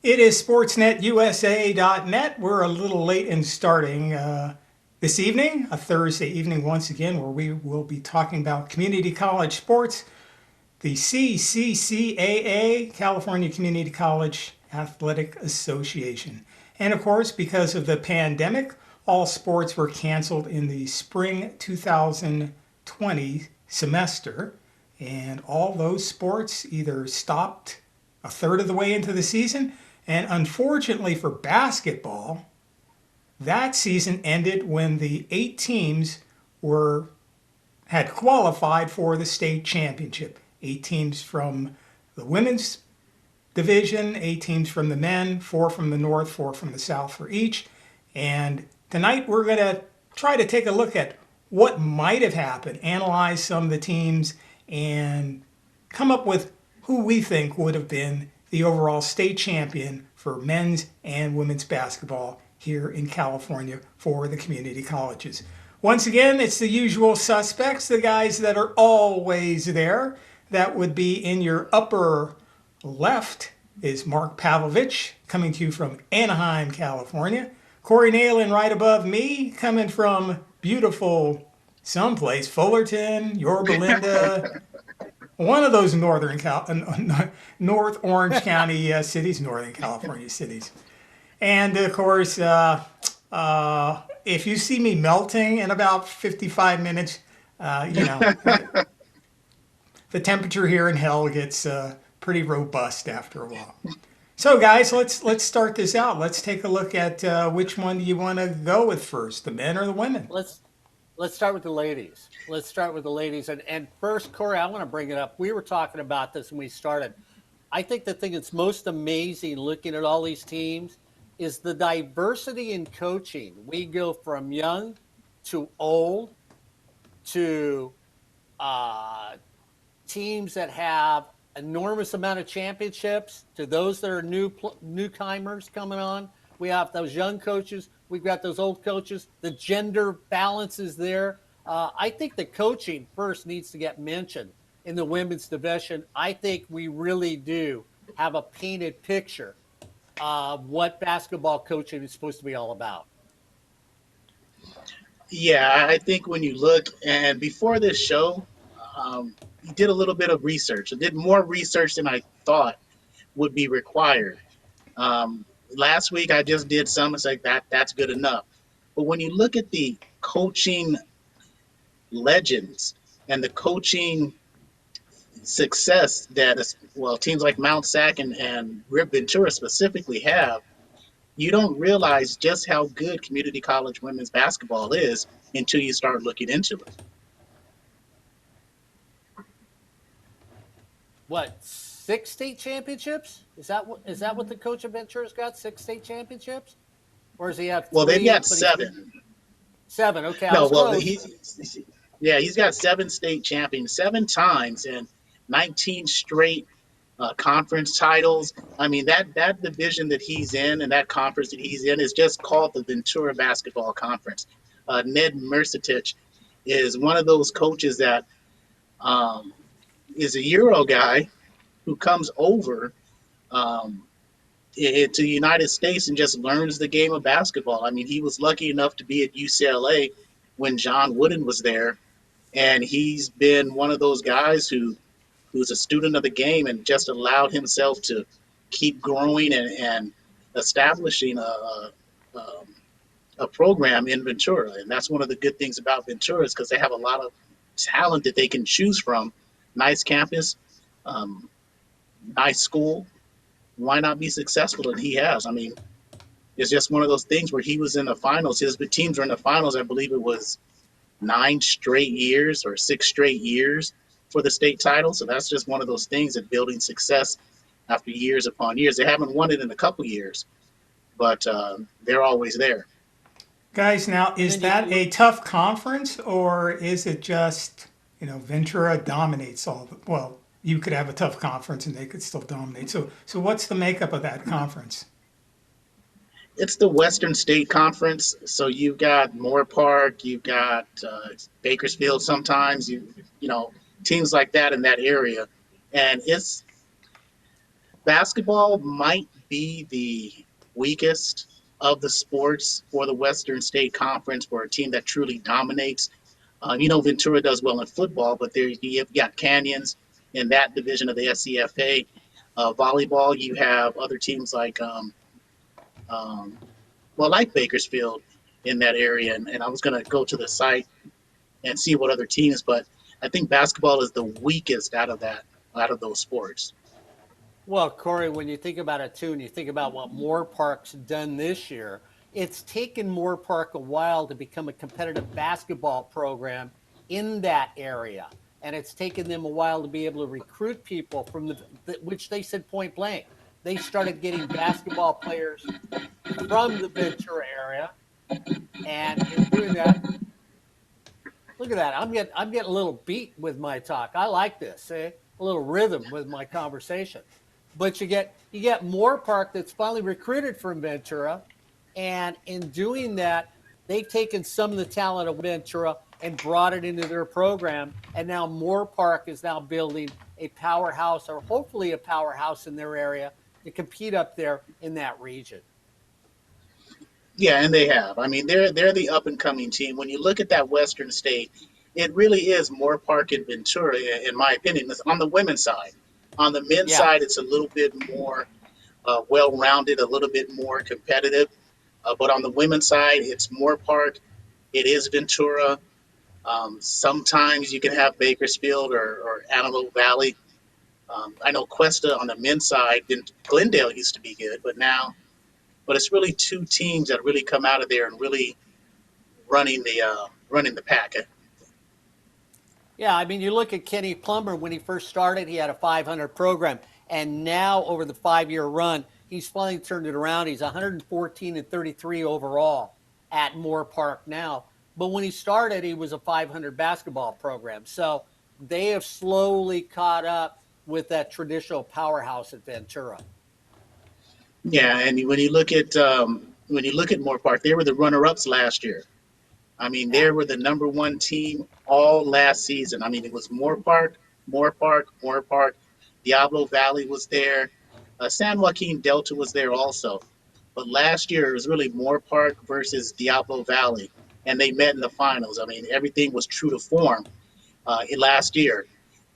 It is sportsnetusa.net. We're a little late in starting this evening, a Thursday evening once again, where we will be talking about community college sports, the CCCAA, California Community College Athletic Association. And of course, because of the pandemic, all sports were canceled in the spring 2020 semester, and all those sports either stopped a third of the way into the season, and unfortunately for basketball, that season ended when the 8 teams were had qualified for the state championship. 8 teams from the women's division, 8 teams from the men, 4 from the north, 4 from the south for each. And tonight we're going to try to take a look at what might have happened, analyze some of the teams, and come up with who we think would have been the overall state champion for men's and women's basketball here in California for the community colleges. Once again, it's the usual suspects, the guys that are always there. That would be in your upper left is Mark Pavlovich, coming to you from Anaheim, California. Corey Neyland right above me, coming from beautiful someplace, Fullerton, Yorba Linda, one of those North Orange County cities, Northern California cities. And of course, if you see me melting in about 55 minutes, you know, the temperature here in hell gets pretty robust after a while. So, guys, let's start this out. Let's take a look at which one do you want to go with first, the men or the women? Let's start with the ladies. Let's start with the ladies. And first, Corey, I want to bring it up. We were talking about this when we started. I think the thing that's most amazing looking at all these teams is the diversity in coaching. We go from young to old to teams that have enormous amount of championships to those that are newcomers coming on. We have those young coaches. We've got those old coaches. The gender balance is there. I think the coaching first needs to get mentioned in the women's division. I think we really do have a painted picture of what basketball coaching is supposed to be all about. Yeah, I think when you look, and before this show, you did a little bit of research. I did more research than I thought would be required. Last week I just did some. It's like that's good enough. But when you look at the coaching legends and the coaching success that teams like Mount Sac and Rip Ventura specifically have, you don't realize just how good community college women's basketball is until you start looking into it. What, 6 state championships? Is that what the coach of Ventura's got? 6 state championships, or does he have Well, they've three? got But he's 7. 7. Okay, I No, was well, close. he's got 7 state champions, 7 times, and 19 straight conference titles. I mean, that division that he's in and that conference that he's in is just called the Ventura Basketball Conference. Ned Mercitich is one of those coaches that um, is a Euro guy who comes over um, to the United States and just learns the game of basketball. I mean, he was lucky enough to be at UCLA when John Wooden was there, and he's been one of those guys who's a student of the game and just allowed himself to keep growing and establishing um, a program in Ventura. And that's one of the good things about Ventura is because they have a lot of talent that they can choose from. Nice campus, um, nice school. Why not be successful? And he has. I mean, it's just one of those things where he was in the finals. His teams were in the finals. I believe it was 9 straight years or 6 straight years for the state title. So that's just one of those things that building success after years upon years. They haven't won it in a couple years, but they're always there. Guys, now And is then you that look. a tough conference or is it just, Ventura dominates all the, well, you could have a tough conference and they could still dominate. So what's the makeup of that conference? It's the Western State Conference, so you've got Moore Park, you've got Bakersfield. Sometimes you know teams like that in that area, and it's basketball might be the weakest of the sports for the Western State Conference for a team that truly dominates. Ventura does well in football, but there you've got Canyons in that division of the SCFA. Volleyball, you have other teams um, like Bakersfield in that area. And I was going to go to the site and see what other teams, but I think basketball is the weakest out of those sports. Well, Corey, when you think about it too, and you think about what Moore Park's done this year, it's taken Moore Park a while to become a competitive basketball program in that area. And it's taken them a while to be able to recruit people from which they said point blank. They started getting basketball players from the Ventura area. And in doing that, look at that. I'm getting a little beat with my talk. I like this. A little rhythm with my conversation. But you get Moore Park that's finally recruited from Ventura, and in doing that, they've taken some of the talent of Ventura and brought it into their program. And now Moore Park is now building a powerhouse, or hopefully a powerhouse in their area, to compete up there in that region. Yeah, and they have. I mean, they're the up and coming team. When you look at that Western State, it really is Moore Park and Ventura, in my opinion. It's on the women's side. On the men's Yeah. side, it's a little bit more well-rounded, a little bit more competitive. But on the women's side, it's Moore Park. It is Ventura. Sometimes you can have Bakersfield or Antelope Valley. I know Cuesta on the men's side, Glendale used to be good, but it's really two teams that really come out of there and really running the pack. Yeah, I mean, you look at Kenny Plummer. When he first started, he had a 500 program. And now, over the 5-year run, he's finally turned it around. He's 114 and 33 overall at Moore Park now. But when he started, he was a 500 basketball program. So they have slowly caught up with that traditional powerhouse at Ventura. Yeah, and when you look at Moore Park, they were the runner-ups last year. I mean, Yeah. they were the number one team all last season. I mean, it was Moore Park, Moore Park, Moore Park. Diablo Valley was there. San Joaquin Delta was there also. But last year it was really Moore Park versus Diablo Valley, and they met in the finals. I mean, everything was true to form last year.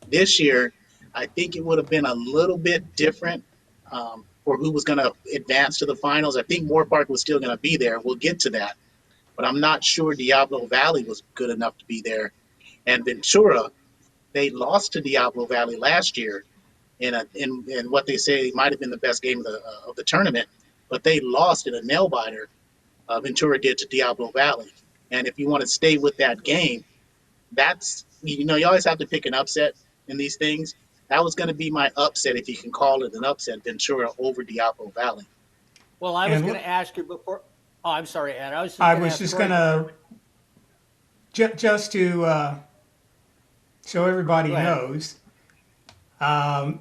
This year, I think it would have been a little bit different for who was going to advance to the finals. I think Moore Park was still going to be there. We'll get to that, but I'm not sure Diablo Valley was good enough to be there. And Ventura, they lost to Diablo Valley last year in what they say might have been the best game of the tournament, but they lost in a nail biter. Ventura did to Diablo Valley, and if you want to stay with that game, that's you always have to pick an upset in these things. That was going to be my upset, if you can call it an upset, Ventura over Diablo Valley. Well, I was And going to ask you before. Oh, I'm sorry, Ed. I was just I going to was ask just Corey. going to, just to so everybody Go ahead. knows,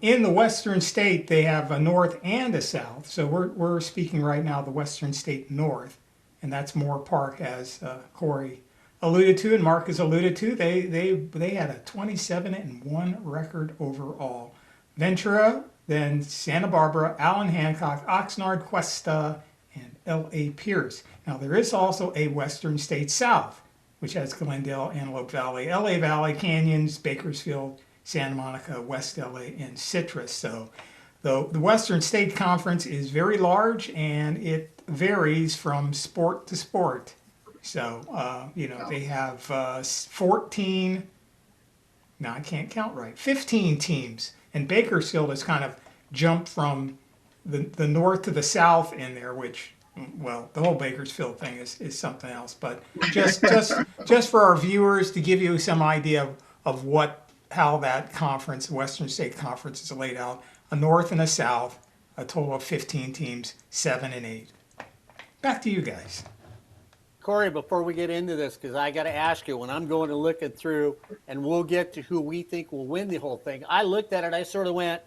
in the Western State, they have a north and a south. So we're speaking right now the Western State North, and that's Moore Park, as Corey alluded to and Mark has alluded to. They had a 27-1 record overall. Ventura, then Santa Barbara, Allen Hancock, Oxnard, Cuesta, and L.A. Pierce. Now there is also a Western State South, which has Glendale, Antelope Valley, L.A. Valley, Canyons, Bakersfield, Santa Monica, West LA, and Citrus. So the Western State Conference is very large, and it varies from sport to sport. So, they have 14, no, I can't count right, 15 teams. And Bakersfield has kind of jumped from the north to the south in there, which, well, the whole Bakersfield thing is something else. But just for our viewers, to give you some idea of how that conference, the Western State Conference, is laid out: a north and a south, a total of 15 teams, 7 and 8. Back to you guys. Corey, before we get into this, because I got to ask you, when I'm going to look it through, and we'll get to who we think will win the whole thing, I looked at it, I sort of went,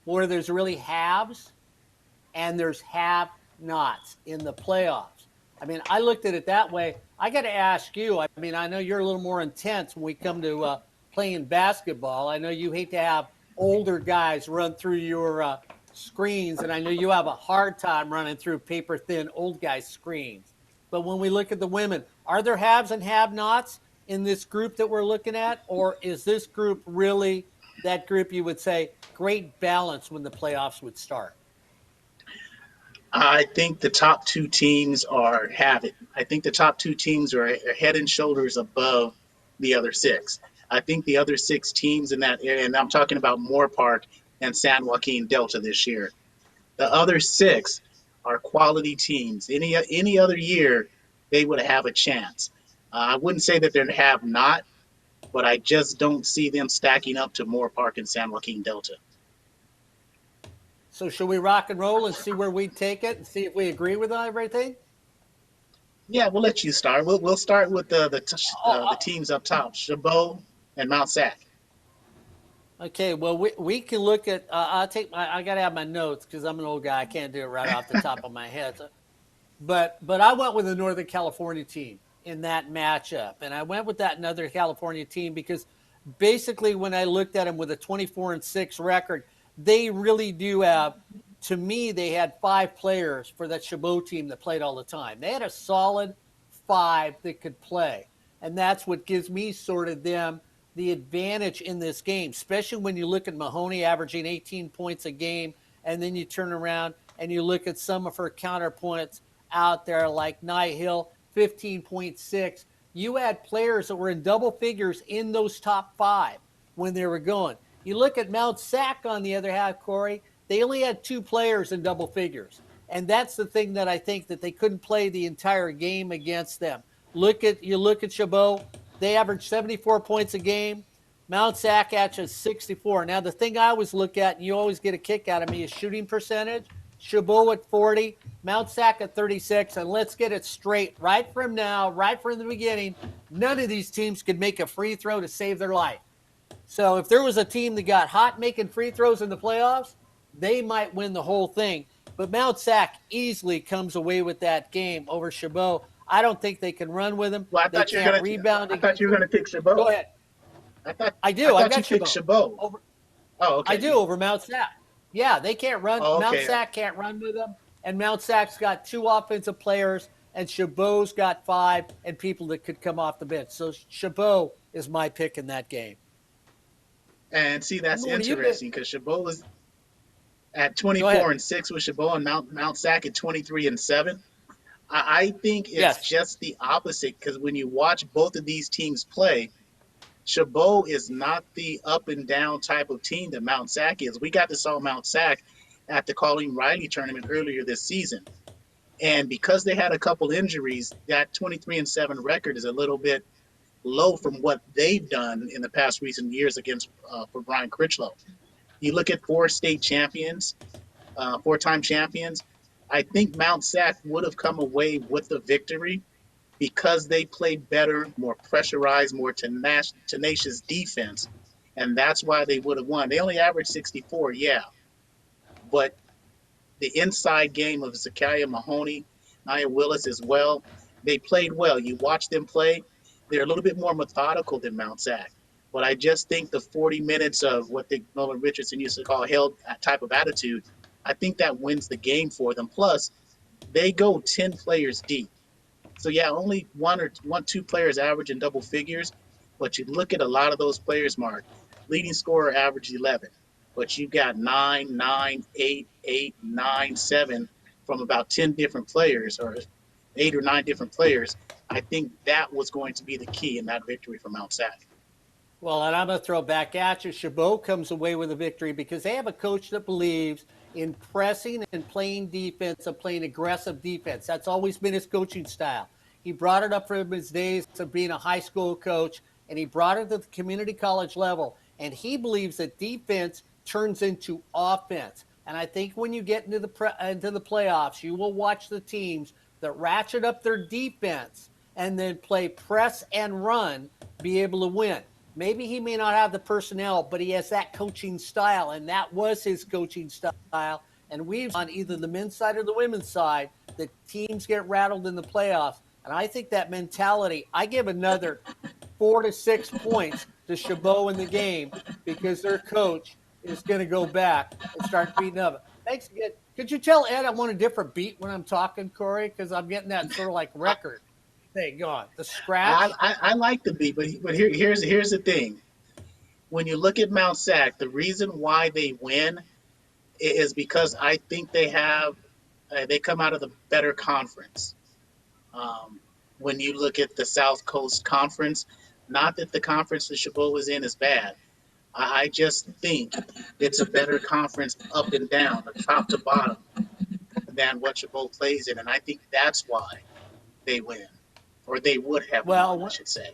where there's really haves and there's have-nots in the playoffs. I mean, I looked at it that way. I got to ask you, I mean, I know you're a little more intense when we come to playing basketball. I know you hate to have older guys run through your screens, and I know you have a hard time running through paper thin old guy screens. But when we look at the women, are there haves and have nots in this group that we're looking at? Or is this group really that group you would say great balance when the playoffs would start? I think the top two teams are have it. I think the top two teams are head and shoulders above the other six. I think the other six teams in that area, and I'm talking about Moore Park and San Joaquin Delta this year. The other six are quality teams. Any other year, they would have a chance. I wouldn't say that they have not, but I just don't see them stacking up to Moore Park and San Joaquin Delta. So should we rock and roll and see where we take it and see if we agree with everything? Yeah, we'll let you start. We'll start with Oh, the teams up top, Chabot and Mount Sac. okay. Well, we can look at. I got to have my notes because I'm an old guy. I can't do it right off the top of my head. So, but I went with the Northern California team in that matchup, and I went with that Northern California team because basically when I looked at them with a 24-6 record, they really do have. To me, they had 5 players for that Chabot team that played all the time. They had a solid 5 that could play, and that's what gives me sort of them the advantage in this game, especially when you look at Mahoney averaging 18 points a game, and then you turn around and you look at some of her counterpoints out there like Nye Hill, 15.6. You had players that were in double figures in those top 5 when they were going. You look at Mount Sac on the other half, Corey, they only had 2 players in double figures. And that's the thing that I think that they couldn't play the entire game against them. Look at Chabot, they averaged 74 points a game. Mount Sac averages 64. Now the thing I always look at, and you always get a kick out of me, is shooting percentage. Chabot at 40, Mount Sac at 36, and let's get it straight right from now, right from the beginning. None of these teams could make a free throw to save their life. So if there was a team that got hot making free throws in the playoffs, they might win the whole thing. But Mount Sac easily comes away with that game over Chabot. I don't think they can run with him. Well, They can't rebound I thought against you were them. gonna pick Chabot. Go ahead. I I do. I've thought you got picked Chabot. Chabot. Over, Oh, I do okay. over Mount Sac. Yeah, they can't run. Oh, Mount okay. Sac can't run with them. And Mount Sac's got 2 offensive players, and Chabot's got 5 and people that could come off the bench. So Chabot is my pick in that game. And see, that's What do you pick? interesting because Chabot was at Go 24 ahead. and 6 with Chabot and Mount Sac at 23 and 7. I think it's Yes. just the opposite because when you watch both of these teams play, Chabot is not the up and down type of team that Mount Sac is. We got to saw Mount Sac at the Colleen Riley tournament earlier this season. And because they had a couple injuries, that 23 and 7 record is a little bit low from what they've done in the past recent years against for Brian Critchlow. You look at 4 state champions, 4-time champions. I think Mount Sac would have come away with the victory because they played better, more pressurized, more tenacious defense. And that's why they would have won. They only averaged 64, yeah. But the inside game of Zakiya Mahoney, Nia Willis as well, they played well. You watch them play, they're a little bit more methodical than Mount Sac. But I just think the 40 minutes of what Nolan Richardson used to call held type of attitude, I think that wins the game for them. Plus, they go 10 players deep. So yeah, only two players average in double figures, but you look at a lot of those players, Mark. Leading scorer averaged 11, but you got 9, 9, 8, 8, 9, 7 from about 10 different players, or 8 or 9 different players. I think that was going to be the key in that victory for Mount Sac. Well, and I'm going to throw back at you. Chabot comes away with a victory because they have a coach that believes in pressing and playing defense and playing aggressive defense. That's always been his coaching style. He brought it up from his days of being a high school coach, and he brought it to the community college level. And he believes that defense turns into offense. And I think when you get into the playoffs, you will watch the teams that ratchet up their defense and then play press and run be able to win. Maybe he may not have the personnel, but he has that coaching style, and that was his coaching style. And we've on either the men's side or the women's side that teams get rattled in the playoffs. And I think that mentality, I give another 4 to 6 points to Chabot in the game because their coach is going to go back and start beating up. Thanks again. Could you tell Ed I'm on a different beat when I'm talking, Corey? Because I'm getting that sort of like record thing going. The scratch. I like the beat, but here's the thing. When you look at Mount Sac, the reason why they win is because I think they come out of the better conference. Um, when you look at the South Coast Conference, not that the conference that Chabot was in is bad. I just think it's a better conference up and down, top to bottom, than what Chabot plays in, and I think that's why they win, or they would have won, I Well, should say.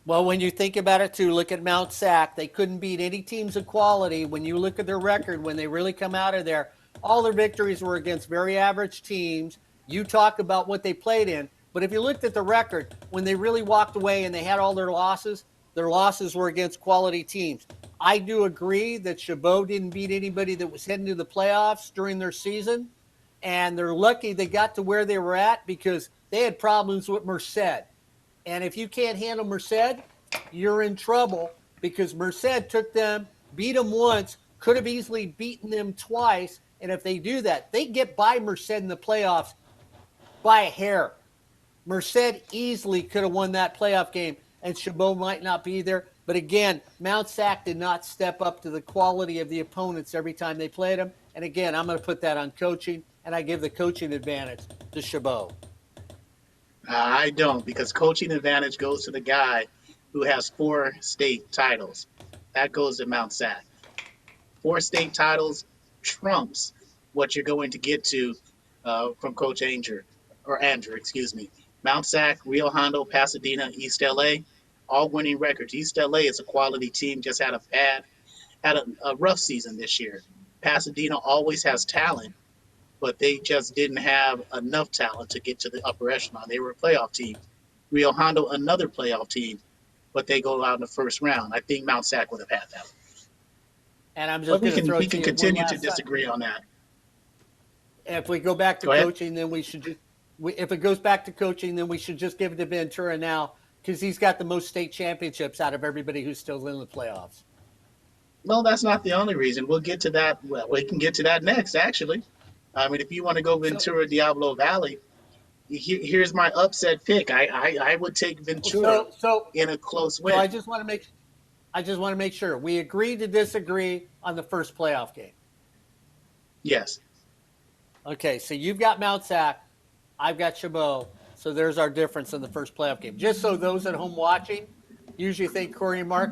well, when you think about it too, look at Mount Sac. They couldn't beat any teams of quality. When you look at their record, when they really come out of there, all their victories were against very average teams. You talk about what they played in, but if you looked at the record, when they really walked away and they had all their losses were against quality teams. I do agree that Chabot didn't beat anybody that was heading to the playoffs during their season, and they're lucky they got to where they were at because they had problems with Merced. And if you can't handle Merced, you're in trouble because Merced took them, beat them once, could have easily beaten them twice. And if they do that, they get by Merced in the playoffs by a hair. Merced easily could have won that playoff game, and Chabot might not be there. But again, Mount Sac did not step up to the quality of the opponents every time they played them. And again, I'm going to put that on coaching, and I give the coaching advantage to Chabot. I don't, because coaching advantage goes to the guy who has 4 state titles. That goes to Mount Sac. 4 state titles trumps what you're going to get to from Coach Andrew, excuse me. Mount Sac, Rio Hondo, Pasadena, East LA, all winning records. East LA is a quality team, just had a rough season this year. Pasadena always has talent, but they just didn't have enough talent to get to the upper echelon. They were a playoff team. Rio Hondo, another playoff team, but they go out in the first round. I think Mount Sac would have had that. And I'm But just going to throw we it to can you continue one to last time. disagree on that. If we go back to Go ahead. coaching, then we should just if it goes back to coaching, then we should just give it to Ventura now because he's got the most state championships out of everybody who's still in the playoffs. Well, that's not the only reason. We'll get to that. Well, we can get to that next, actually. I mean, if you want to go Ventura, Diablo Valley, here's my upset pick. I would take Ventura in a close win. So I just want to make sure we agree to disagree on the first playoff game. Yes. Okay, so you've got Mount Sac, I've got Chabot. So there's our difference in the first playoff game. Just so those at home watching usually think Corey and Mark,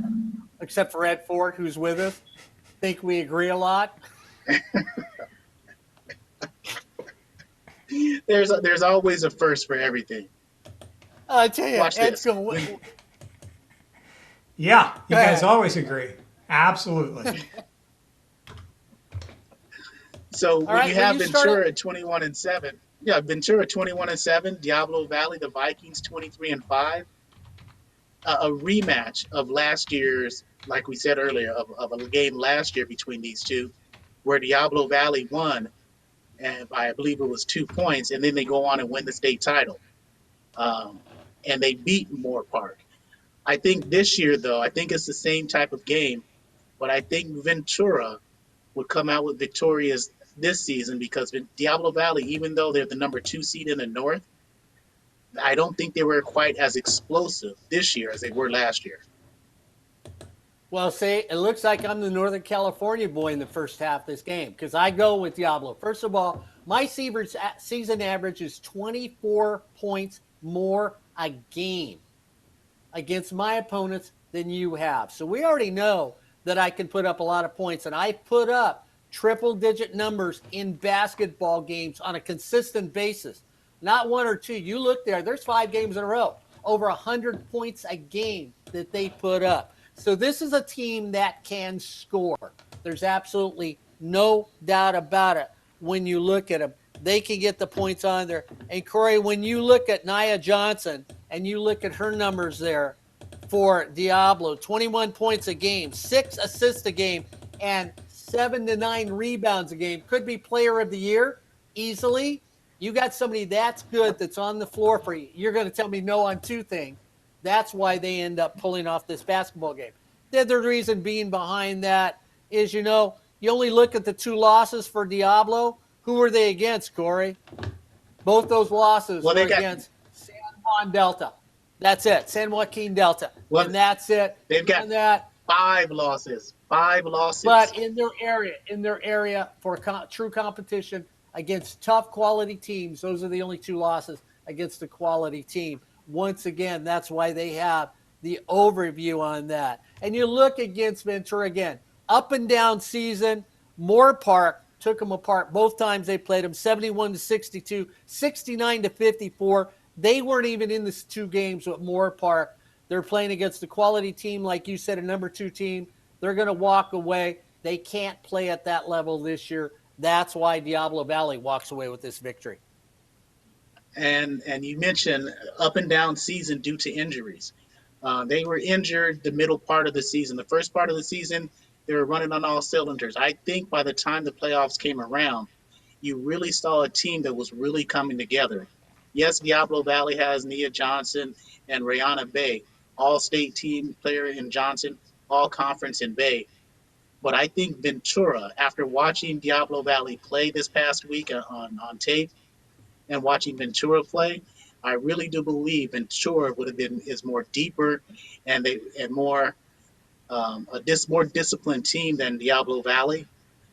except for Ed Ford, who's with us, think we agree a lot. There's always a first for everything. I tell you, Watch Ed's this. going. Yeah, you Go guys ahead. always agree. Absolutely. So when right, you when have you Ventura at 21-7, yeah, Ventura 21-7, Diablo Valley, the Vikings 23-5. A rematch of last year's, like we said earlier, of a game last year between these two, where Diablo Valley won, and by I believe it was 2 points, and then they go on and win the state title, and they beat Moore Park. I think this year, though, I think it's the same type of game, but I think Ventura would come out with victorious this season because Diablo Valley, even though they're the number 2 seed in the North, I don't think they were quite as explosive this year as they were last year. Well, see, it looks like I'm the Northern California boy in the first half of this game because I go with Diablo. First of all, my season average is 24 points more a game against my opponents than you have. So we already know that I can put up a lot of points, and I put up triple-digit numbers in basketball games on a consistent basis. Not 1 or 2. You look there, there's 5 games in a row, over 100 points a game that they put up. So this is a team that can score. There's absolutely no doubt about it when you look at them. They can get the points on there. And Corey, when you look at Nia Johnson and you look at her numbers there for Diablo, 21 points a game, 6 assists a game, and 7 to 9 rebounds a game, could be player of the year easily. You got somebody that's good that's on the floor for you. You're going to tell me no on 2 things. That's why they end up pulling off this basketball game. The other reason being behind that is, You only look at the 2 losses for Diablo. Who were they against, Corey? Both those losses Well, were they got against San Juan Delta. That's it, San Joaquin Delta, well, and that's it. they've got And that, 5 losses. 5 losses. but in their area for true competition against tough quality teams, those are the only 2 losses against a quality team. Once again, that's why they have the overview on that. And you look against Ventura again, up and down season. Moore Park took them apart both times they played them, 71-62, 69-54. They weren't even in the 2 games with Moore Park. They're playing against a quality team, like you said, a number 2 team. They're going to walk away. They can't play at that level this year. That's why Diablo Valley walks away with this victory. And you mentioned up and down season due to injuries. They were injured the middle part of the season. The first part of the season, they were running on all cylinders. I think by the time the playoffs came around, you really saw a team that was really coming together. Yes, Diablo Valley has Nia Johnson and Rihanna Bay, all-state team player in Johnson, all-conference in Bay. But I think Ventura, after watching Diablo Valley play this past week on tape and watching Ventura play, I really do believe Ventura would have been is more deeper and more more disciplined team than Diablo Valley.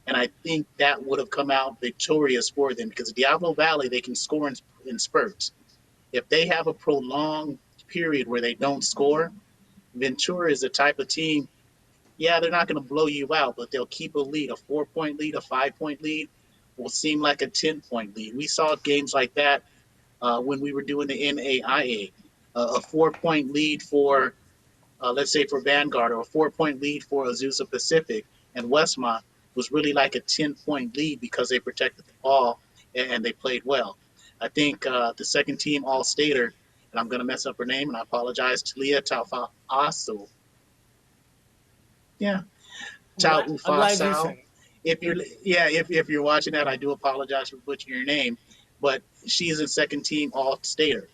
And I think that would have come out victorious for them because Diablo Valley, they can score in spurts. If they have a prolonged period where they don't score, Ventura is the type of team, yeah, they're not going to blow you out, but they'll keep a lead. A 4-point lead, a 5-point lead will seem like a 10-point lead. We saw games like that when we were doing the NAIA. A 4-point lead for let's say for Vanguard, or a 4-point lead for Azusa Pacific and Westmont was really like a 10-point lead because they protected the ball and they played well. I think the second team All-Stater, and I'm going to mess up her name, and I apologize, Talia Taufaso. Yeah, I'm glad you said Taufasao. it. If you're watching that, I do apologize for butchering your name, but she's a second team All-Stater,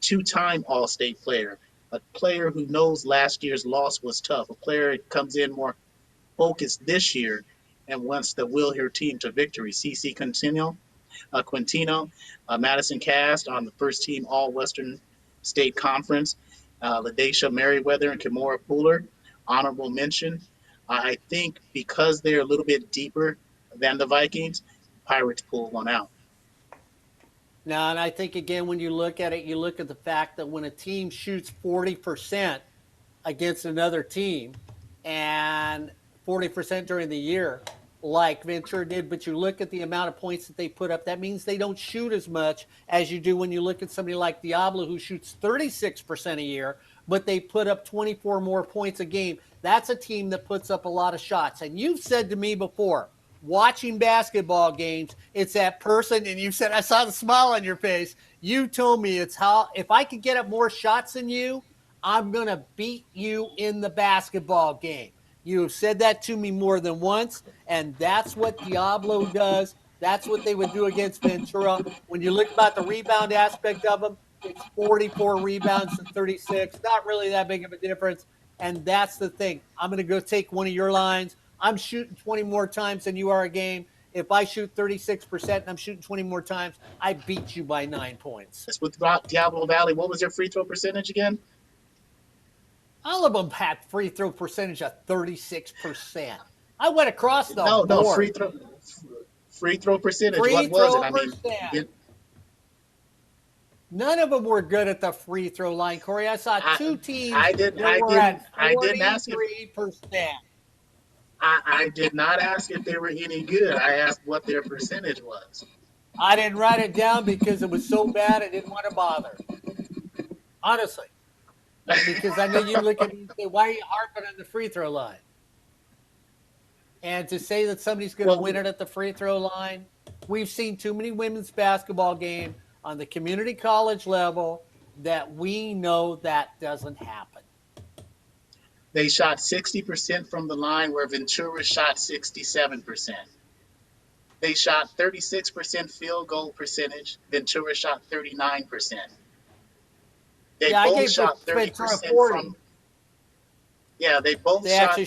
2-time All-State player, a player who knows last year's loss was tough, a player that comes in more focused this year and wants to will her team to victory. CC Quintino, Madison Cast on the first team All-Western State Conference, Ladesha Merriweather and Kimura Pooler, honorable mention. I think because they're a little bit deeper than the Vikings, Pirates pull one out. Now, and I think, again, when you look at it, you look at the fact that when a team shoots 40% against another team and 40% during the year, like Ventura did, but you look at the amount of points that they put up, that means they don't shoot as much as you do when you look at somebody like Diablo, who shoots 36% a year, but they put up 24 more points a game. That's a team that puts up a lot of shots. And you've said to me before, watching basketball games, it's that person, and you said, I saw the smile on your face. You told me it's how, if I could get up more shots than you, I'm going to beat you in the basketball game. You have said that to me more than once, and that's what Diablo does. That's what they would do against Ventura. When you look about the rebound aspect of them, it's 44 rebounds to 36. Not really that big of a difference. And that's the thing. I'm going to go take one of your lines. I'm shooting 20 more times than you are a game. If I shoot 36% and I'm shooting 20 more times, I beat you by 9 points. That's with Diablo Valley. What was their free throw percentage again? All of them had free throw percentage of 36%. I went across the No, board. free throw percentage. Free What was throw it? I mean, percent. None of them were good at the free throw line, Corey. I saw 2 teams that were at 43%. I did not ask if they were any good. I asked what their percentage was. I didn't write it down because it was so bad I didn't want to bother. Honestly. Because I know you look at me and say, why are you harping on the free throw line? And to say that somebody's going to win it at the free throw line, we've seen too many women's basketball games on the community college level that we know that doesn't happen. They shot 60% from the line where Ventura shot 67%. They shot 36% field goal percentage. Ventura shot 39%. They both shot 30% from. Yeah, they both shot.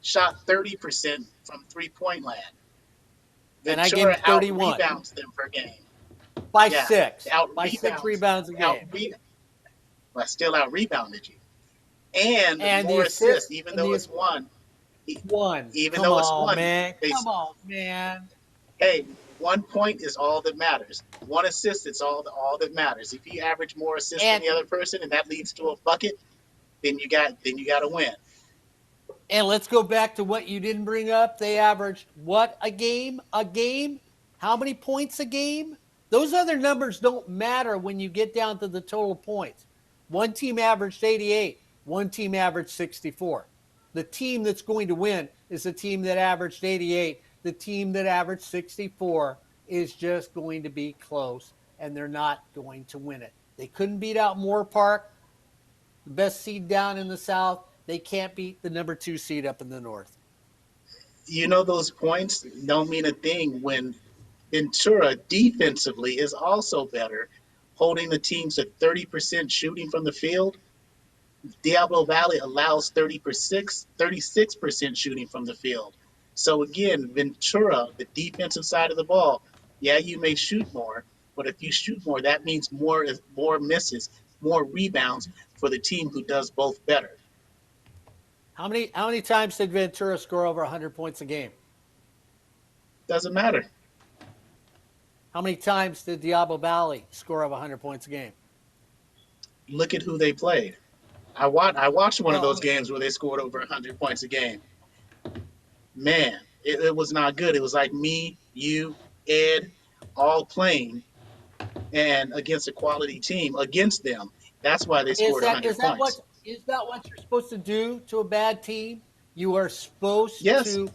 shot 30% from 3-point land. And I gave him Ventura out 31 rebounds them per game. by Yeah, six, out by six rebounds, rebounds a game. but still out rebounded you. And And the more assists, assist even and though the it's one. one. Even Come though it's on, one, man. they Come on, man. hey, 1 point is all that matters. One assist, it's all that matters. If you average more assists than And the other person, and that leads to a bucket, then you got to win. And let's go back to what you didn't bring up. They averaged what a game? A game? How many points a game? Those other numbers don't matter when you get down to the total points. One team averaged 88, one team averaged 64. The team that's going to win is the team that averaged 88. The team that averaged 64 is just going to be close, and they're not going to win it. They couldn't beat out Moore Park, the best seed down in the South. They can't beat the number 2 seed up in the North. You know, those points don't mean a thing when Ventura defensively is also better, holding the teams at 30% shooting from the field. Diablo Valley allows 36% shooting from the field. So again, Ventura, the defensive side of the ball, yeah, you may shoot more, but if you shoot more, that means more misses, more rebounds for the team who does both better. How many times did Ventura score over 100 points a game? Doesn't matter. How many times did Diablo Valley score over 100 points a game? Look at who they played. I watched one of Well, those games where they scored over 100 points a game. Man, it was not good. It was like me, you, Ed, all playing and against a quality team against them. That's why they is scored that 100 is that what points. is that what you're supposed to do to a bad team? You are supposed Yes, to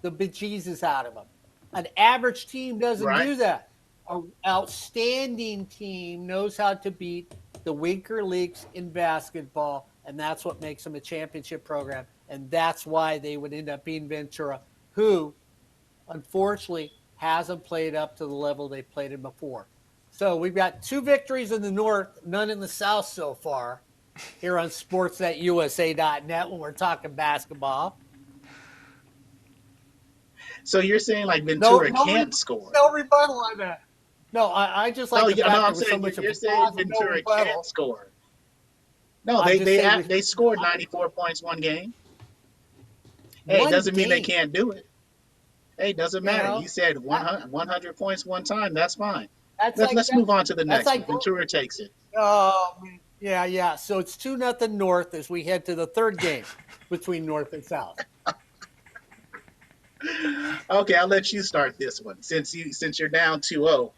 the bejesus out of them. An average team doesn't right? do that. An outstanding team knows how to beat the weaker leagues in basketball, and that's what makes them a championship program. And that's why they would end up being Ventura, who unfortunately hasn't played up to the level they played in before. So we've got 2 victories in the North, none in the South so far here on sportsnetusa.net when we're talking basketball. So you're saying like No, Ventura no, can't score? no rebuttal on that. No, I just like No, the no, fact I'm there was so saying much of you're a saying pause and no Ventura can't rebuttal. score. No, I'm just saying they scored 94 points one game. Hey, it one doesn't mean they game, can't do it. Hey, it doesn't you matter. know, You said that, 100 points one time. That's fine. that's Let's like let's move on to the that's next one. like Ventura takes it. oh yeah, yeah. So it's 2-0 North as we head to the third game between North and South. Okay, I'll let you start this one since you're down 2-0.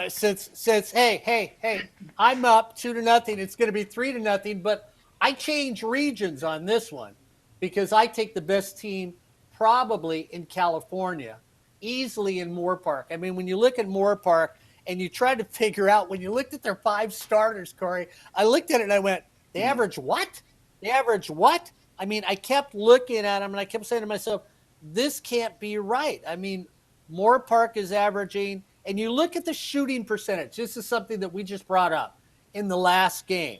Since hey, I'm up 2-0. It's going to be 3-0, but I change regions on this one because I take the best team probably in California, easily in Moore Park. I mean, when you look at Moore Park and you try to figure out when you looked at their 5 starters, Corey, I looked at it and I went, they average what? They average what? I mean, I kept looking at them and I kept saying to myself, this can't be right. I mean, Moore Park is averaging, and you look at the shooting percentage. This is something that we just brought up in the last game.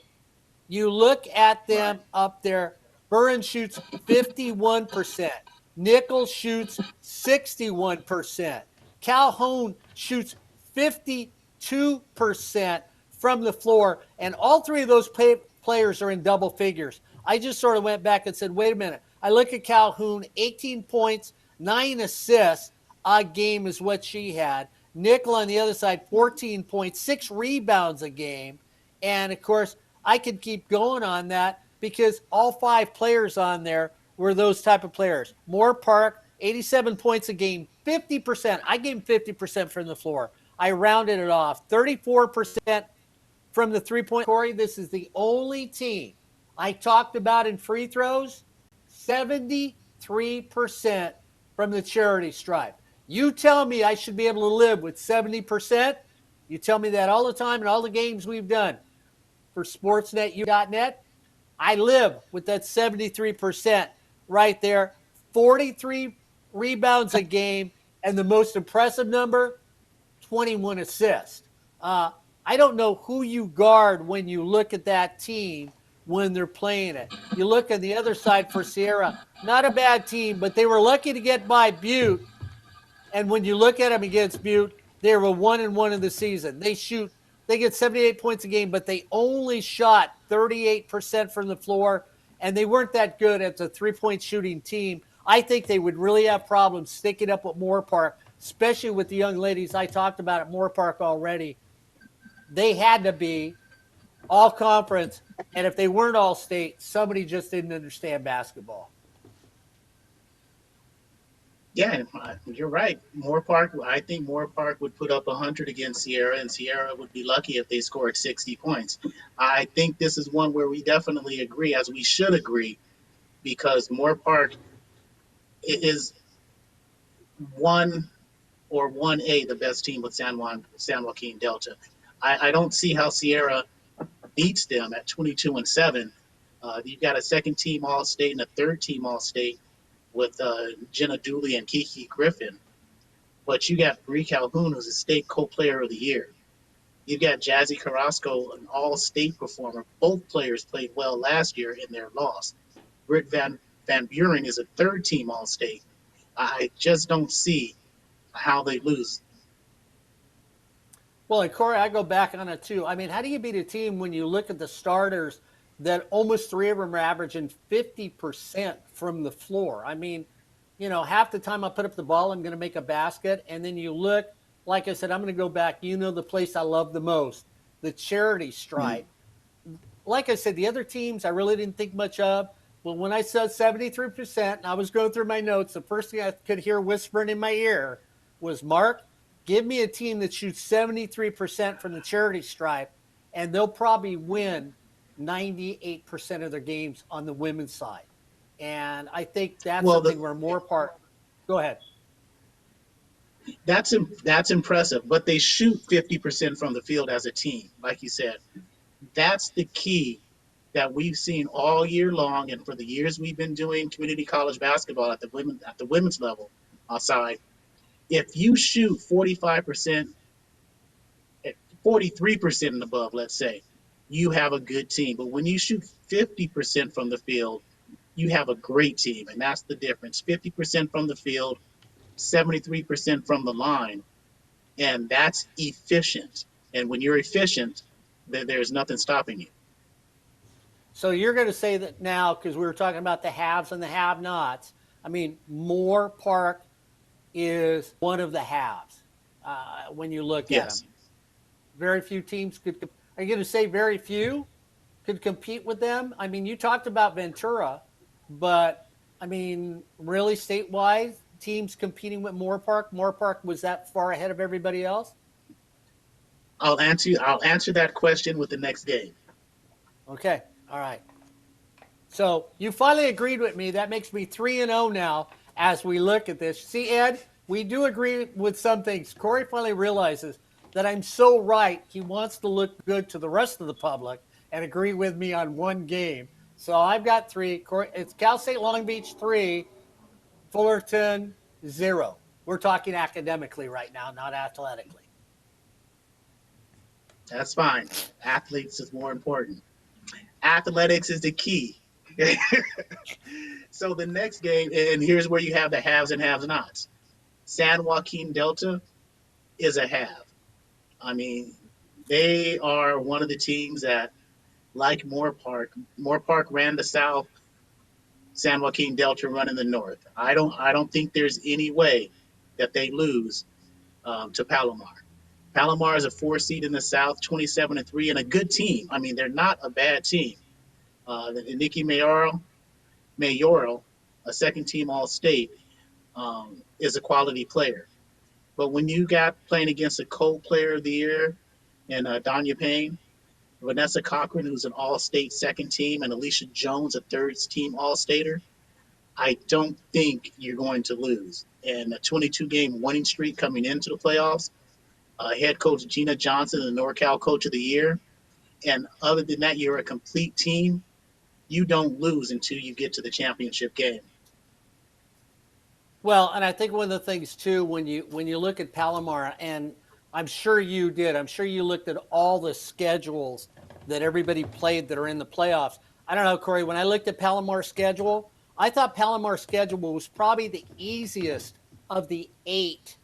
You look at Right. them up there. Burren shoots 51%. Nichols shoots 61%. Calhoun shoots 52% from the floor. And all 3 of those players are in double figures. I just sort of went back and said, wait a minute. I look at Calhoun, 18 points, 9 assists a game is what she had. Nickel on the other side, 14 points, 6 rebounds a game. And of course, I could keep going on that because all 5 players on there were those type of players. Moore Park, 87 points a game, 50%. I gave him 50% from the floor. I rounded it off. 34% from the 3-point. Corey, this is the only team I talked about in free throws, 73% from the charity stripe. You tell me I should be able to live with 70%. You tell me that all the time in all the games we've done for sportsnetu.net. I live with that 73% right there. 43 rebounds a game, and the most impressive number, 21 assists. I don't know who you guard when you look at that team when they're playing it. You look on the other side for Sierra, not a bad team, but they were lucky to get by Butte. And when you look at them against Butte, they were 1-1 in the season. They get 78 points a game, but they only shot 38% from the floor, and they weren't that good as a three-point shooting team. I think they would really have problems sticking up at Moore Park, especially with the young ladies I talked about at Moore Park already. They had to be all conference, and if they weren't all state, somebody just didn't understand basketball. Yeah, you're right. Moore Park, I think Moore Park would put up 100 against Sierra, and Sierra would be lucky if they scored 60 points. I think this is one where we definitely agree, as we should agree, because Moore Park is one or 1A, the best team with San Joaquin Delta. I don't see how Sierra beats them at 22-7. You've got a second team All State and a third team All State with Jenna Dooley and Kiki Griffin. But you got Bree Calhoun, who's a state co-player of the year. You've got Jazzy Carrasco, an all-state performer. Both players played well last year in their loss. Britt Van Buren is a third-team all-state. I just don't see how they lose. Well, and Corey, I go back on it too. I mean, how do you beat a team when you look at the starters that almost three of them are averaging 50% from the floor? I mean, half the time I put up the ball, I'm going to make a basket. And then you look, like I said, I'm going to go back. The place I love the most, the charity stripe. Mm-hmm. Like I said, the other teams I really didn't think much of. But when I said 73%, and I was going through my notes, the first thing I could hear whispering in my ear was, Mark, give me a team that shoots 73% from the charity stripe, and they'll probably win 98% of their games on the women's side. And I think that's something where Moore Park. Go ahead. That's impressive, but they shoot 50% from the field as a team, like you said. That's the key that we've seen all year long, and for the years we've been doing community college basketball at the women's level outside. If you shoot 45%, 43% and above, let's say, you have a good team. But when you shoot 50% from the field, you have a great team, and that's the difference. 50% from the field, 73% from the line, and that's efficient. And when you're efficient, there's nothing stopping you. So you're going to say that now, because we were talking about the haves and the have-nots. I mean, Moore Park is one of the haves when you look at them. Very few teams could. Are you going to say very few could compete with them? I mean, you talked about Ventura, but I mean, really statewide teams competing with Moore Park. Moore Park was that far ahead of everybody else? I'll answer that question with the next game. Okay. All right. So you finally agreed with me. That makes me 3-0 now as we look at this. See, Ed, we do agree with some things. Corey finally realizes that I'm so right. He wants to look good to the rest of the public and agree with me on one game. So I've got 3. Corey, it's Cal State Long Beach 3, Fullerton 0. We're talking academically right now, not athletically. That's fine. Athletes is more important. Athletics is the key. So the next game, and here's where you have the haves and have-nots. San Joaquin Delta is a have. I mean, they are one of the teams that, like Moore Park ran the South, San Joaquin Delta running the North. I don't think there's any way that they lose to Palomar. Palomar is a 4 seed in the South, 27-3, and a good team. I mean, they're not a bad team. Nikki Mayoral, a second team All-State, is a quality player. But when you got playing against a co-player of the year and Danya Payne, Vanessa Cochran, who's an All-State second team, and Alicia Jones, a third team All-Stater, I don't think you're going to lose. And a 22-game winning streak coming into the playoffs, head coach Gina Johnson, the NorCal Coach of the Year. And other than that, you're a complete team. You don't lose until you get to the championship game. Well, and I think one of the things too, when you look at Palomar, and I'm sure you looked at all the schedules that everybody played that are in the playoffs. I don't know, Corey, when I looked at Palomar's schedule, I thought Palomar's schedule was probably the easiest of the 8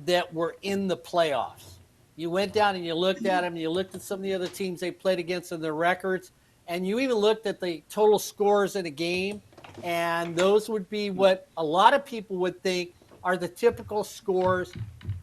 that were in the playoffs. You went down and you looked at them, and you looked at some of the other teams they played against and their records, and you even looked at the total scores in a game, and those would be what a lot of people would think are the typical scores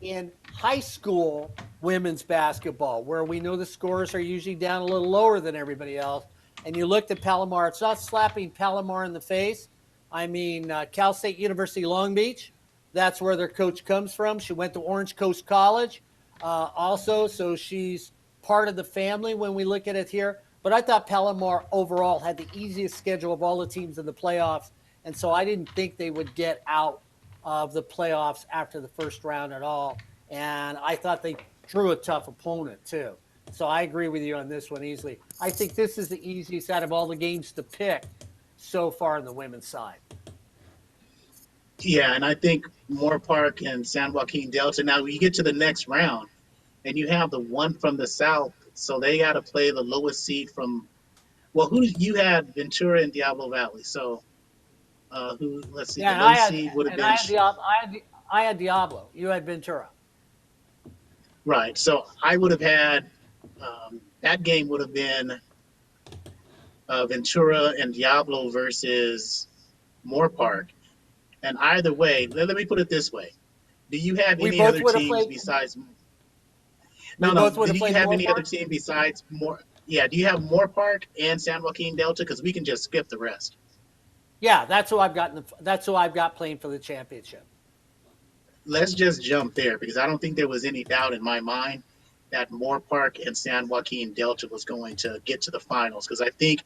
in high school women's basketball, where we know the scores are usually down a little lower than everybody else. And you looked at Palomar. It's not slapping Palomar in the face. I mean, Cal State University Long Beach, that's where their coach comes from. She went to Orange Coast College also, so she's part of the family when we look at it here. But I thought Palomar overall had the easiest schedule of all the teams in the playoffs, and so I didn't think they would get out of the playoffs after the first round at all. And I thought they drew a tough opponent too. So I agree with you on this one easily. I think this is the easiest out of all the games to pick so far on the women's side. Yeah, and I think Moore Park and San Joaquin Delta. Now you get to the next round, and you have the one from the south, so they got to play the lowest seed from. Well, who you had Ventura and Diablo Valley. So who? Let's see. Yeah, The low seed would have been I had Diablo. You had Ventura. right. So I would have had that game would have been Ventura and Diablo versus Moore Park. And either way, let me put it this way: do you have We any both other would have teams played. besides? We No. both would Do have you played have Moore any other Park. team besides Moore? Yeah. Do you have Moore Park and San Joaquin Delta? Because we can just skip the rest. Yeah, that's who I've got. That's who I've got playing for the championship. Let's just jump there because I don't think there was any doubt in my mind that Moore Park and San Joaquin Delta was going to get to the finals. Because I think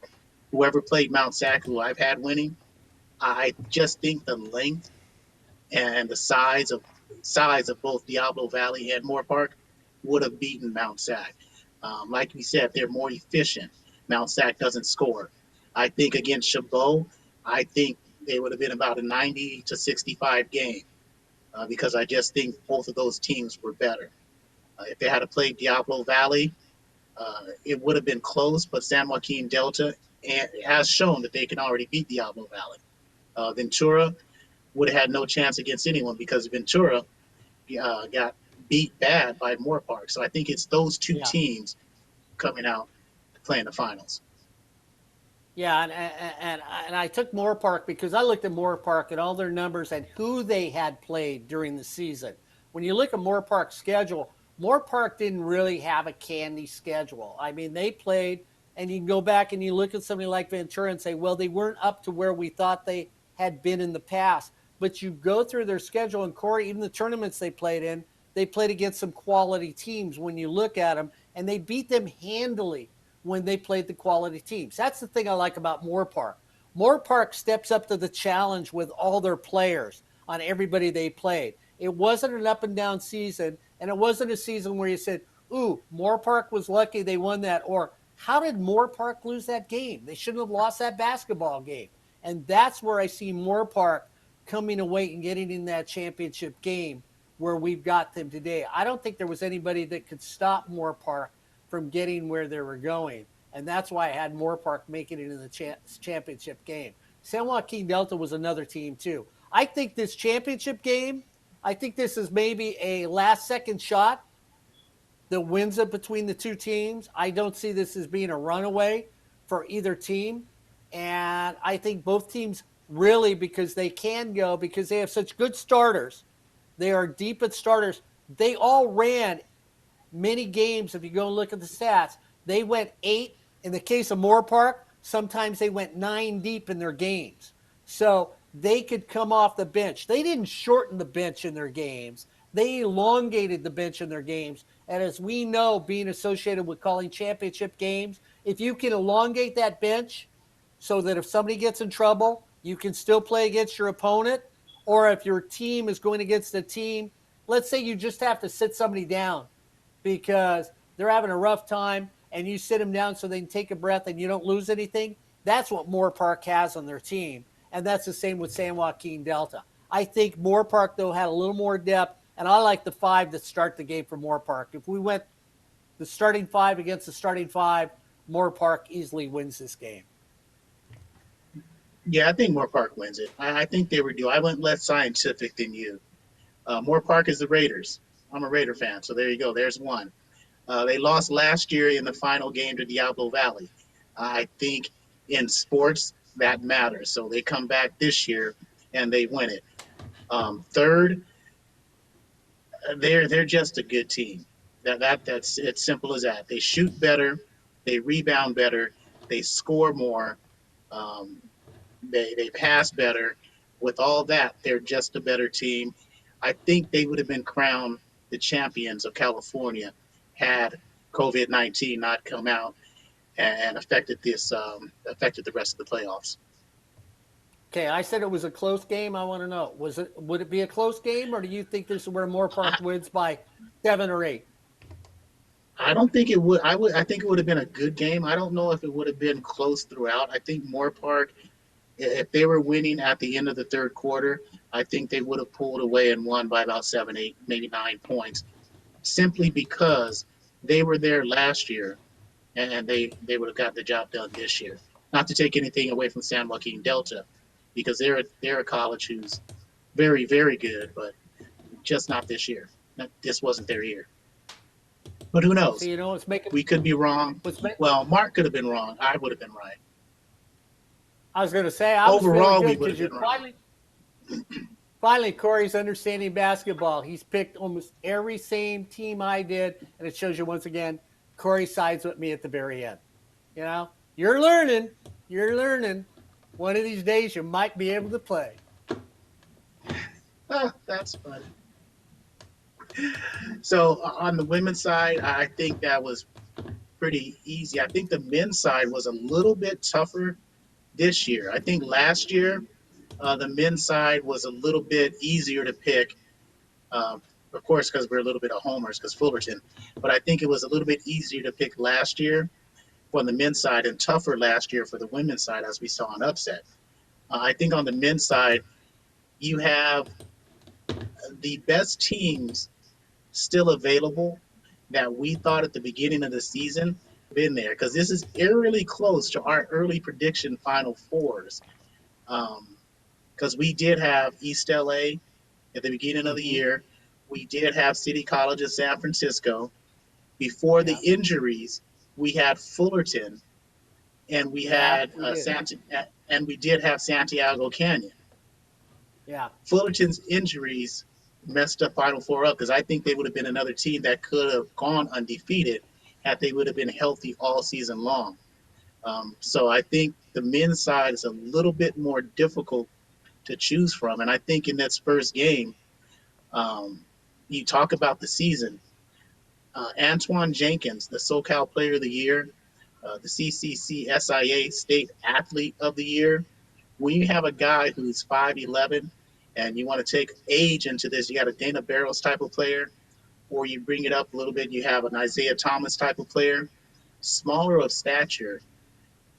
whoever played Mount Sac, who I've had winning, I just think the length and the size of both Diablo Valley and Moore Park would have beaten Mount Sac. Like we said, they're more efficient. Mount Sac doesn't score. I think against Chabot, I think they would have been about a 90 to 65 game because I just think both of those teams were better. If they had to play Diablo Valley, it would have been close, but San Joaquin Delta has shown that they can already beat Diablo Valley. Ventura would have had no chance against anyone because Ventura got beat bad by Moore Park. So I think it's those two Yeah. teams coming out playing the finals. Yeah, and I took Moore Park because I looked at Moore Park and all their numbers and who they had played during the season. When you look at Moore Park's schedule, Moore Park didn't really have a candy schedule. I mean, they played, and you can go back and you look at somebody like Ventura and say, well, they weren't up to where we thought they had been in the past. But you go through their schedule, and Corey, even the tournaments they played in, they played against some quality teams when you look at them, and they beat them handily when they played the quality teams. That's the thing I like about Moore Park. Moore Park steps up to the challenge with all their players on everybody they played. It wasn't an up and down season, and it wasn't a season where you said, ooh, Moore Park was lucky they won that, or how did Moore Park lose that game? They shouldn't have lost that basketball game. And that's where I see Moore Park coming away and getting in that championship game where we've got them today. I don't think there was anybody that could stop Moore Park from getting where they were going. And that's why I had Moore Park making it in the championship game. San Joaquin Delta was another team too. I think this championship game, I think this is maybe a last second shot that wins it between the two teams. I don't see this as being a runaway for either team. And I think both teams really, because they can go, because they have such good starters, they are deep at starters. They all ran many games. If you go and look at the stats, they went 8. In the case of Moore Park, sometimes they went 9 deep in their games. So they could come off the bench. They didn't shorten the bench in their games. They elongated the bench in their games. And as we know, being associated with calling championship games, if you can elongate that bench so that if somebody gets in trouble, you can still play against your opponent, or if your team is going against a team, let's say you just have to sit somebody down because they're having a rough time and you sit them down so they can take a breath and you don't lose anything. That's what Moore Park has on their team. And that's the same with San Joaquin Delta. I think Moore Park, though, had a little more depth, and I like the 5 that start the game for Moore Park. If we went the starting 5 against the starting 5, Moore Park easily wins this game. Yeah, I think Moore Park wins it. I think they were due. I went less scientific than you. Moore Park is the Raiders. I'm a Raider fan, so there you go. There's one. They lost last year in the final game to Diablo Valley. I think in sports that matters. So they come back this year and they win it. Third, they're just a good team. That's it's simple as that. They shoot better, they rebound better, they score more, um, they pass better. With all that, they're just a better team. I think they would have been crowned the champions of California had COVID-19 not come out and affected the rest of the playoffs. Okay, I said it was a close game. I want to know, would it be a close game, or do you think this is where Moore Park I, wins by 7 or 8? I don't think it would. I think it would have been a good game. I don't know if it would have been close throughout. I think Moore Park, if they were winning at the end of the third quarter, I think they would have pulled away and won by about 7, 8, maybe 9 points, simply because they were there last year and they would have got the job done this year. Not to take anything away from San Joaquin Delta, because they're a college who's very, very good, but just not this year. This wasn't their year. But who So knows? you know what's making We could be wrong. what's make, Well, Mark could have been wrong. I would have been right. I was going to say I was feeling Overall, we good would have because you're been wrong. finally Corey's understanding basketball. He's picked almost every same team I did, and it shows you once again Corey sides with me at the very end. You know, you're learning. You're learning. One of these days you might be able to play. That's funny. So on the women's side, I think that was pretty easy. I think the men's side was a little bit tougher this year. I think last year the men's side was a little bit easier to pick. Of course, because we're a little bit of homers because Fullerton. But I think it was a little bit easier to pick last year on the men's side and tougher last year for the women's side, as we saw an upset. I think on the men's side, you have the best teams still available that we thought at the beginning of the season been there, because this is eerily close to our early prediction Final Fours. Because we did have East LA at the beginning of the Mm-hmm. year. We did have City College of San Francisco. Before the Yeah. injuries, we had Fullerton, and we Yeah, had we did. and we did have Santiago Canyon. Yeah. Fullerton's injuries messed up Final Four up, because I think they would have been another team that could have gone undefeated had they would have been healthy all season long. So I think the men's side is a little bit more difficult to choose from. And I think in that Spurs game, um, you talk about the season. Antoine Jenkins, the SoCal Player of the Year, the CCCSIA State Athlete of the Year. When you have a guy who's 5'11", and you want to take age into this, you got a Dana Barros type of player, or you bring it up a little bit, you have an Isaiah Thomas type of player, smaller of stature,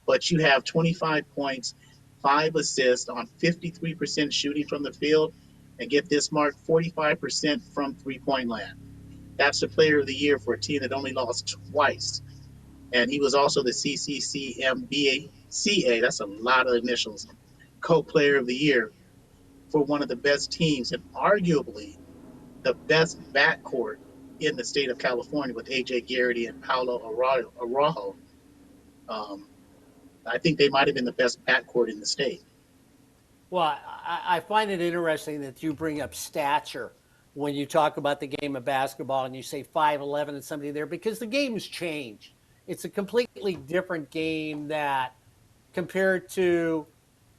but you have 25 points, 5 assists on 53% shooting from the field, and get this, Mark, 45% from three-point land. That's the player of the year for a team that only lost twice. And he was also the CCCMBACA, that's a lot of initials, co-player of the year for one of the best teams and arguably the best backcourt in the state of California with AJ Garrity and Paolo Araujo. Um, I think they might have been the best backcourt in the state. Well, I find it interesting that you bring up stature when you talk about the game of basketball and you say 5'11" and somebody there, because the game has changed. It's a completely different game that compared to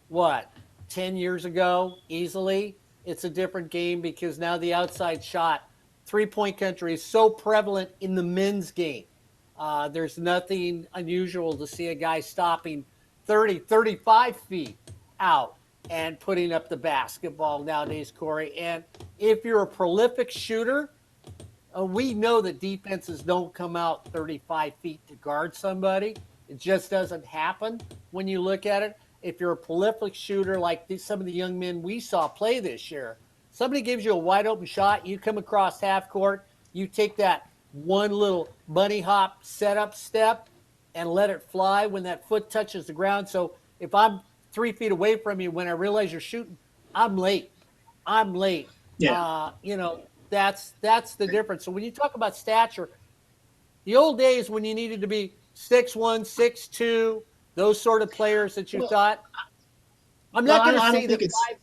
what, 10 years ago, easily. It's a different game because now the outside shot, 3-point country is so prevalent in the men's game. There's nothing unusual to see a guy stopping 30, 35 feet out and putting up the basketball nowadays, Corey. And if you're a prolific shooter, we know that defenses don't come out 35 feet to guard somebody. It just doesn't happen when you look at it. If you're a prolific shooter like some of the young men we saw play this year, somebody gives you a wide open shot, you come across half court, you take that one little bunny hop setup step and let it fly when that foot touches the ground. So if I'm 3 feet away from you. When I realize you're shooting, I'm late. I'm late. Yeah. That's the difference. So when you talk about stature, the old days when you needed to be 6'1", 6'2", those sort of players that you Well, thought. I'm well, not going to I say don't that think it's five.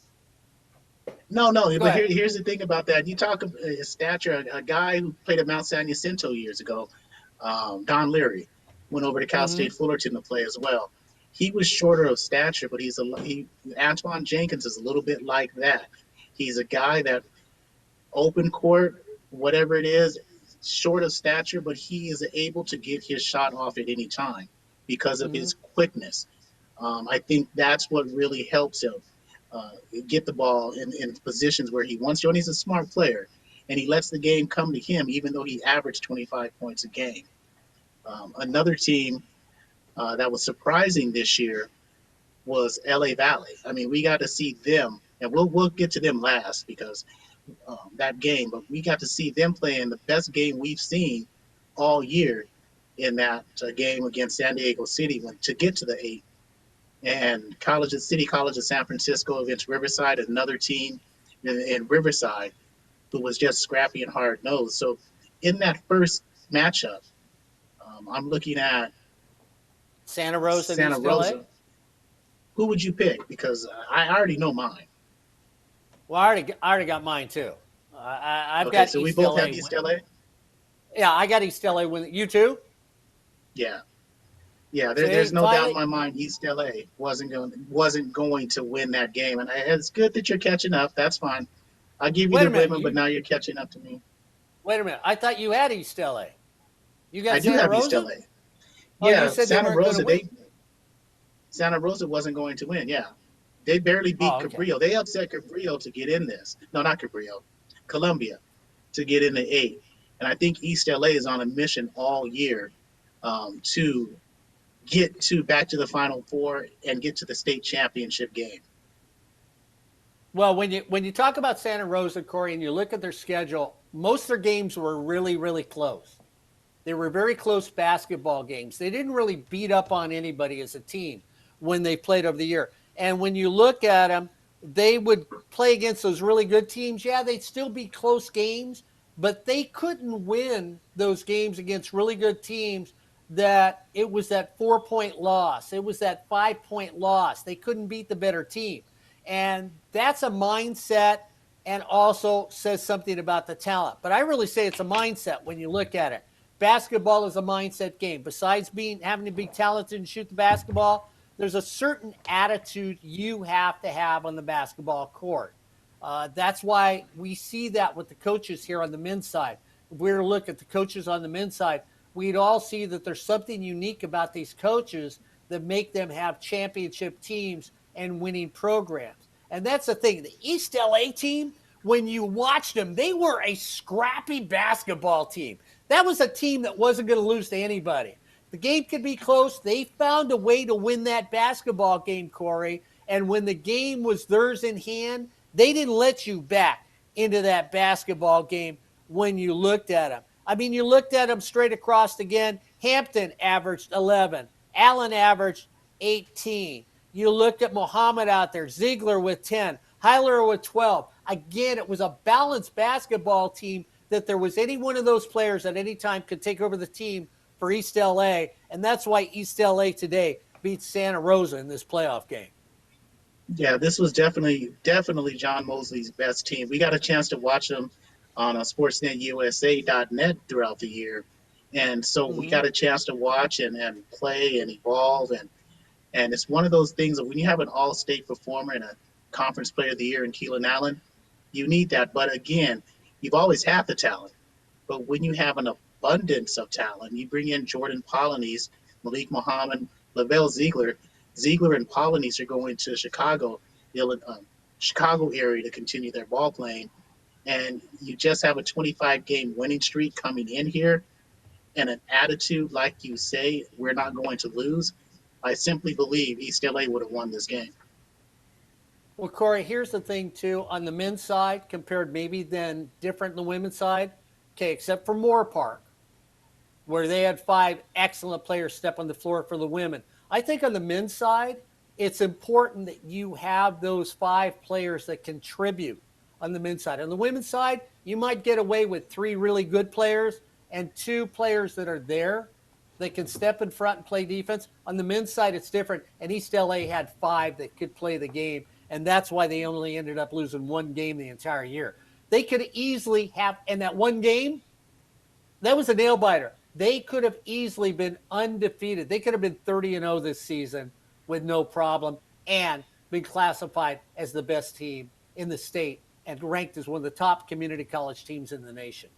no. Go But ahead. here's the thing about that. You talk of stature. A guy who played at Mount San Jacinto years ago, Don Leary, went over to Cal Mm-hmm. State Fullerton to play as well. He was shorter of stature, but Antoine Jenkins is a little bit like that. He's a guy that open court, whatever it is, short of stature, but he is able to get his shot off at any time because of Mm-hmm. his quickness. I think that's what really helps him uh, get the ball in positions where he wants to. And he's a smart player, and he lets the game come to him, even though he averaged 25 points a game. Another team that was surprising this year was LA Valley. I mean, we got to see them, and we'll get to them last because that game, but we got to see them playing the best game we've seen all year in that game against San Diego City to get to the 8. And City College of San Francisco against Riverside, another team in Riverside who was just scrappy and hard nosed. So in that first matchup, I'm looking at Santa Rosa and Santa East LA. Rosa. Who would you pick? Because I already know mine. Well, I already got mine too. I've Okay, got so we East both have LA. East LA. Yeah, I got East LA with you too. Yeah, yeah. See, There's no doubt in finally. my mind East LA wasn't going to win that game, and it's good that you're catching up. That's fine. I'll give you Wait a the minute. women, but now you're catching up to me. Wait a minute. I thought you had East LA. You I got do Santa have East Rosa? LA. Oh, you Yeah, said they weren't going to win. Santa Rosa wasn't going to win. Yeah, they barely beat Oh, okay. Cabrillo. They upset Cabrillo to get in this. No, not Cabrillo, Columbia to get in the 8. And I think East LA is on a mission all year to get to back to the Final Four and get to the state championship game. Well, when you talk about Santa Rosa, Corey, and you look at their schedule, most of their games were really, really close. They were very close basketball games. They didn't really beat up on anybody as a team when they played over the year. And when you look at them, they would play against those really good teams. Yeah, they'd still be close games, but they couldn't win those games against really good teams that it was that 4-point loss. It was that 5-point loss. They couldn't beat the better team. And that's a mindset and also says something about the talent. But I really say it's a mindset when you look at it. Basketball is a mindset game. Besides having to be talented and shoot the basketball, there's a certain attitude you have to have on the basketball court. That's why we see that with the coaches here on the men's side. If we were to look at the coaches on the men's side, we'd all see that there's something unique about these coaches that make them have championship teams and winning programs. And that's the thing. The East LA team, when you watched them, they were a scrappy basketball team. That was a team that wasn't going to lose to anybody. The game could be close. They found a way to win that basketball game, Corey. And when the game was theirs in hand, they didn't let you back into that basketball game when you looked at them. I mean, you looked at them straight across again. Hampton averaged 11. Allen averaged 18. You looked at Muhammad out there, Ziegler with 10, Heiler with 12. Again, it was a balanced basketball team that there was any one of those players at any time could take over the team for East LA, and that's why East LA today beats Santa Rosa in this playoff game. Yeah, this was definitely John Mosley's best team. We got a chance to watch them on sportsnetusa.net throughout the year. And so we Mm-hmm. got a chance to watch and play and evolve. And it's one of those things that when you have an all-state performer and a conference player of the year in Keelan Allen, you need that. But again, you've always had the talent. But when you have an abundance of talent, you bring in Jordan Polynice, Malik Muhammad, Lavelle Ziegler. Ziegler and Polynice are going to Chicago area to continue their ball playing. And you just have a 25-game winning streak coming in here and an attitude like you say, we're not going to lose. I simply believe East LA would have won this game. Well, Corey, here's the thing, too. On the men's side, compared maybe then different than the women's side, okay, except for Moore Park, where they had 5 excellent players step on the floor for the women. I think on the men's side, it's important that you have those 5 players that contribute on the men's side. On the women's side, you might get away with 3 really good players and 2 players that are there that can step in front and play defense. On the men's side, it's different. And East LA had 5 that could play the game. And that's why they only ended up losing 1 game the entire year. They could easily have, in that 1 game, that was a nail biter. They could have easily been undefeated. They could have been 30-0 this season with no problem and been classified as the best team in the state and ranked as one of the top community college teams in the nation.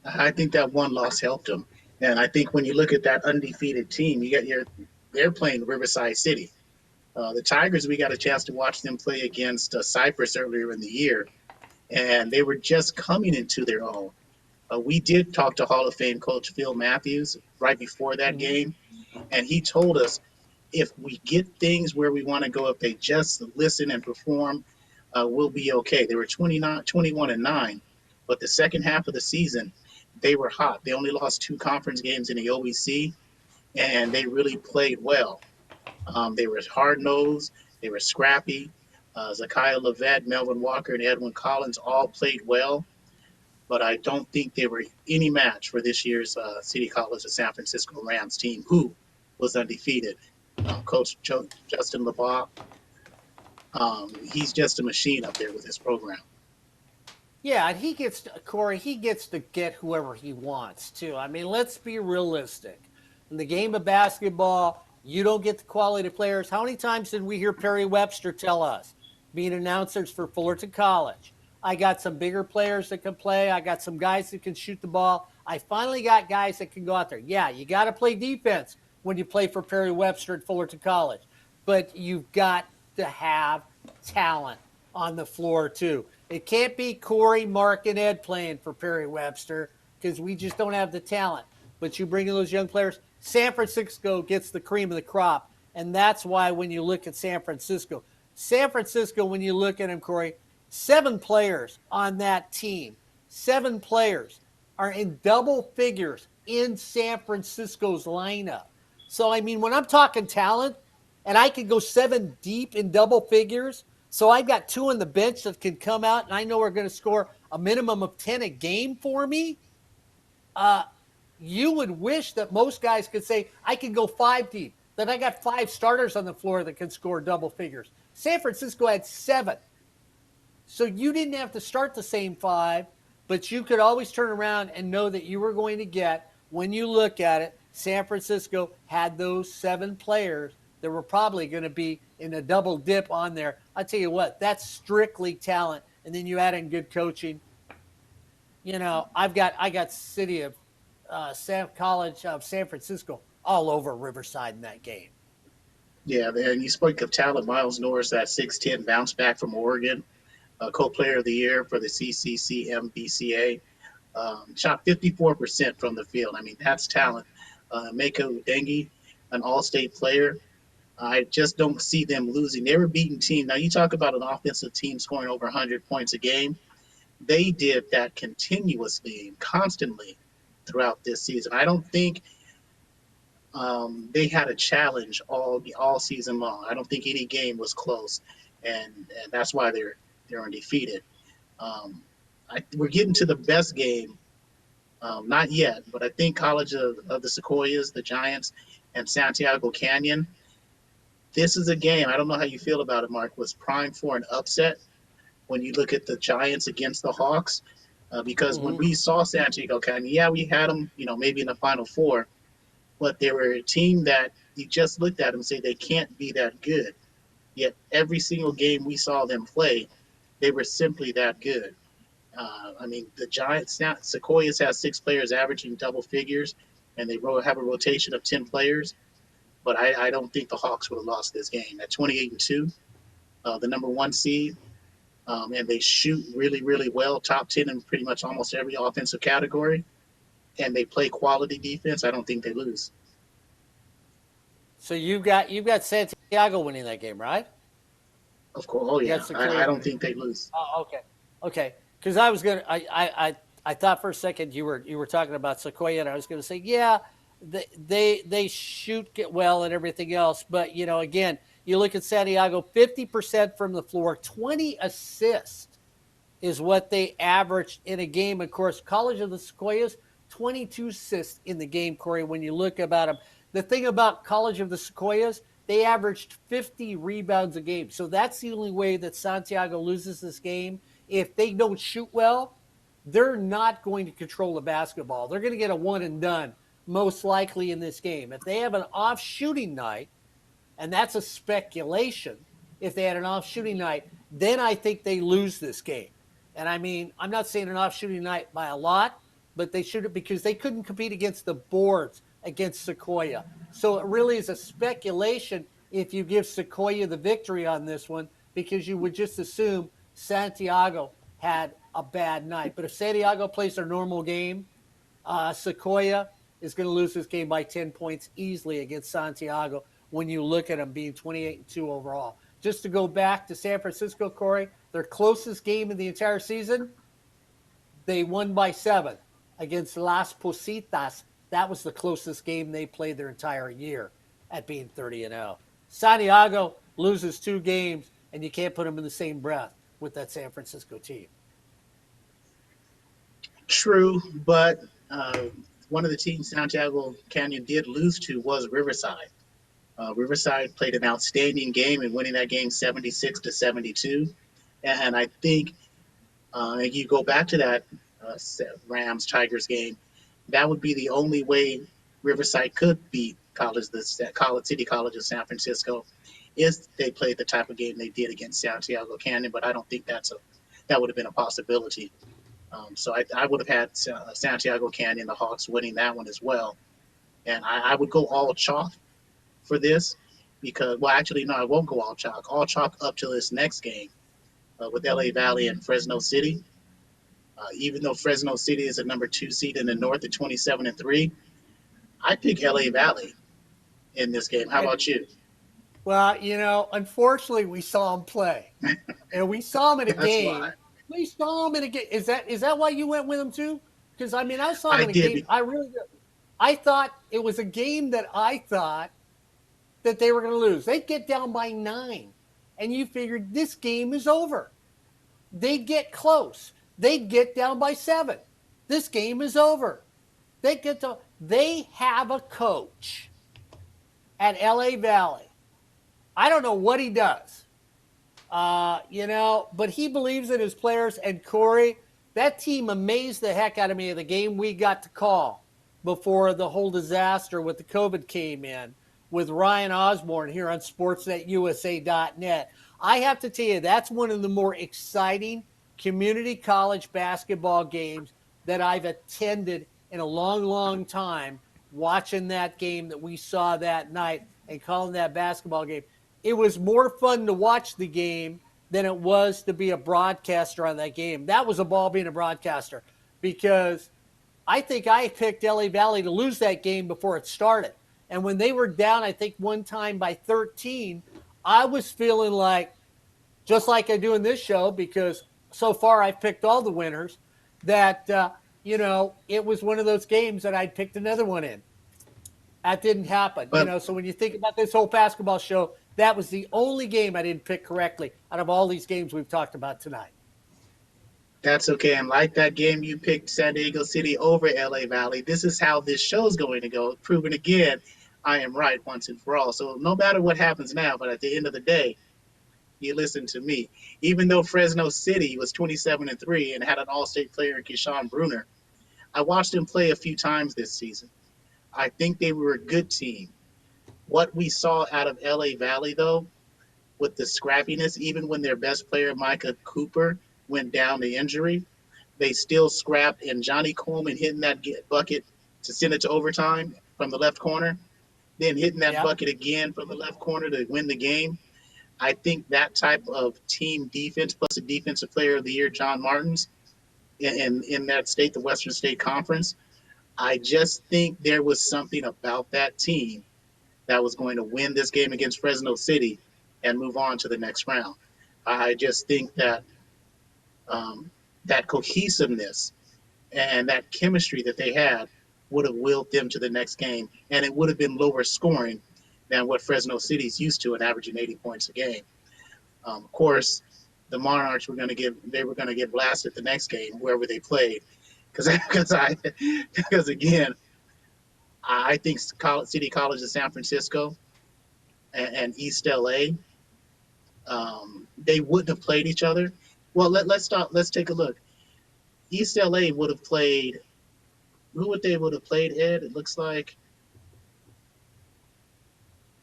I think that one loss helped them. And I think when you look at that undefeated team, they're playing Riverside City. The Tigers, we got a chance to watch them play against Cypress earlier in the year, and they were just coming into their own. We did talk to Hall of Fame coach Phil Matthews right before that game, and he told us if we get things where we want to go, if they just listen and perform, we'll be okay. They were 21-9, but the second half of the season, they were hot. They only lost 2 conference games in the OEC, and they really played well. They were hard-nosed. They were scrappy. Zakiah Levette, Melvin Walker, and Edwin Collins all played well, but I don't think they were any match for this year's City College of San Francisco Rams team, who was undefeated. Coach Justin LeBlanc, he's just a machine up there with his program. Yeah, and Corey, he gets to get whoever he wants, too. I mean, let's be realistic. In the game of basketball, you don't get the quality players. How many times did we hear Perry Webster tell us, being announcers for Fullerton College, I got some bigger players that can play. I got some guys that can shoot the ball. I finally got guys that can go out there. Yeah, you got to play defense when you play for Perry Webster at Fullerton College, but you've got to have talent on the floor, too. It can't be Corey, Mark, and Ed playing for Perry Webster because we just don't have the talent. But you bring in those young players, San Francisco gets the cream of the crop, and that's why when you look at San Francisco, when you look at them, Corey, 7 players on that team, 7 players are in double figures in San Francisco's lineup. So, I mean, when I'm talking talent, and I could go 7 deep in double figures, so I've got 2 on the bench that can come out, and I know are going to score a minimum of 10 a game for me. You would wish that most guys could say, I can go 5 deep, that I got 5 starters on the floor that can score double figures. San Francisco had 7. So you didn't have to start the same 5, but you could always turn around and know that you were going to get, when you look at it, San Francisco had those 7 players that were probably going to be in a double dip on there. I'll tell you what, that's strictly talent. And then you add in good coaching. You know, I got City of College of San Francisco all over Riverside in that game. Yeah, and you spoke of talent. Miles Norris, that 6'10", bounce back from Oregon, co-player of the year for the CCCAA. Shot 54% from the field. I mean, that's talent. Mako Dengi, an all-state player. I just don't see them losing. They were beating team. Now, you talk about an offensive team scoring over 100 points a game. They did that continuously and constantly throughout this season. I don't think they had a challenge all season long. I don't think any game was close, and that's why they're undefeated. We're getting to the best game. Not yet, but I think College of the Sequoias, the Giants, and Santiago Canyon, this is a game, I don't know how you feel about it, Mark, was primed for an upset when you look at the Giants against the Hawks. Because when we saw Santiago Canyon, yeah, we had them, maybe in the Final Four, but they were a team that you just looked at them and say they can't be that good. Yet every single game we saw them play, they were simply that good. I mean, the Giants, Sequoias has 6 players averaging double figures, and they have a rotation of 10 players. But I don't think the Hawks would have lost this game. At 28-2, the number 1 seed, and they shoot really, really well, top 10 in pretty much almost every offensive category, and they play quality defense. I don't think they lose. So you've got Santiago winning that game, right? Of course. Oh yeah. I don't think they lose. Oh, okay. Because I thought for a second you were talking about Sequoia, and I was going to say, yeah, they shoot well and everything else, but again, You look at Santiago, 50% from the floor, 20 assists is what they averaged in a game. Of course, College of the Sequoias, 22 assists in the game, Corey, when you look about them. The thing about College of the Sequoias, they averaged 50 rebounds a game. So that's the only way that Santiago loses this game. If they don't shoot well, they're not going to control the basketball. They're going to get a one and done, most likely in this game. If they have an off shooting night, and that's a speculation, if they had an off shooting night, then I think they lose this game. And I mean, I'm not saying an off shooting night by a lot, but they should have, because they couldn't compete against the boards against Sequoia. So it really is a speculation if you give Sequoia the victory on this one, because you would just assume Santiago had a bad night. But if Santiago plays their normal game, Sequoia is going to lose this game by 10 points easily against Santiago when you look at them being 28-2 overall. Just to go back to San Francisco, Corey, their closest game in the entire season, they won by 7 against Las Positas. That was the closest game they played their entire year at being 30-0. Santiago loses 2 games, and you can't put them in the same breath with that San Francisco team. True, but one of the teams Santiago Canyon did lose to was Riverside. Riverside played an outstanding game in winning that game 76-72. And I think you go back to that Rams-Tigers game, that would be the only way Riverside could beat City College of San Francisco is they played the type of game they did against Santiago Canyon, but I don't think that would have been a possibility. So I would have had Santiago Canyon, the Hawks, winning that one as well. And I would go all chalk for this because, well, actually, no, I won't go all chalk. All chalk up to this next game with LA Valle and Fresno City. Even though Fresno City is a number 2 seed in the North at 27-3, I pick LA Valle in this game. How about you? Well, unfortunately, we saw him play, and we saw him in a game. Why. We saw him in a game. Is that why you went with him too? Because I mean, I saw him in a game. I really did. I thought it was a game that I thought that they were going to lose. They'd get down by 9, and you figured this game is over. They'd get close. They'd get down by 7. This game is over. They have a coach at LA Valle. I don't know what he does, but he believes in his players. And Corey, that team amazed the heck out of me of the game we got to call before the whole disaster with the COVID came in with Ryan Osborne here on sportsnetusa.net. I have to tell you, that's one of the more exciting community college basketball games that I've attended in a long, long time, watching that game that we saw that night and calling that basketball game. It was more fun to watch the game than it was to be a broadcaster on that game. That was a ball being a broadcaster, because I think I picked LA Valle to lose that game before it started. And when they were down, I think one time by 13, I was feeling like, just like I do in this show, because so far I've picked all the winners, that, it was one of those games that I'd picked another one in. That didn't happen. So when you think about this whole basketball show, that was the only game I didn't pick correctly out of all these games we've talked about tonight. That's okay. And like that game, you picked San Diego City over LA Valle. This is how this show is going to go. Proven again, I am right once and for all. So no matter what happens now, but at the end of the day, you listen to me. Even though Fresno City was 27-3 and had an all-state player in Keyshawn Bruner, I watched them play a few times this season. I think they were a good team. What we saw out of LA Valle, though, with the scrappiness, even when their best player, Micah Cooper, went down to injury, they still scrapped, and Johnny Coleman hitting that bucket to send it to overtime from the left corner, then hitting that bucket again from the left corner to win the game. I think that type of team defense, plus a defensive player of the year, John Martins, in that state, the Western State Conference, I just think there was something about that team that was going to win this game against Fresno City and move on to the next round. I just think that that cohesiveness and that chemistry that they had would have willed them to the next game, and it would have been lower scoring than what Fresno City's used to, and averaging 80 points a game. Of course, the Monarchs were going to get blasted the next game wherever they played, because again, I think City College of San Francisco and East LA, they wouldn't have played each other. Well, let's stop. Let's take a look. East LA would have played. Who would they would have played? Ed, it looks like.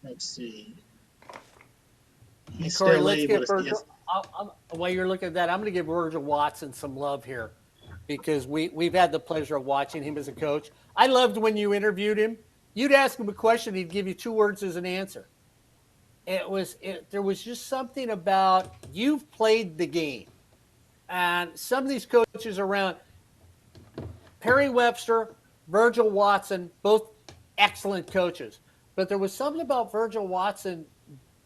Let's see. East Corey, LA let's get would Virgil. While you're looking at that, I'm going to give Virgil Watson some love here because we've had the pleasure of watching him as a coach. I loved when you interviewed him. You'd ask him a question, he'd give you 2 words as an answer. There was just something about you've played the game, and some of these coaches around Perry Webster, Virgil Watson, both excellent coaches, but there was something about Virgil Watson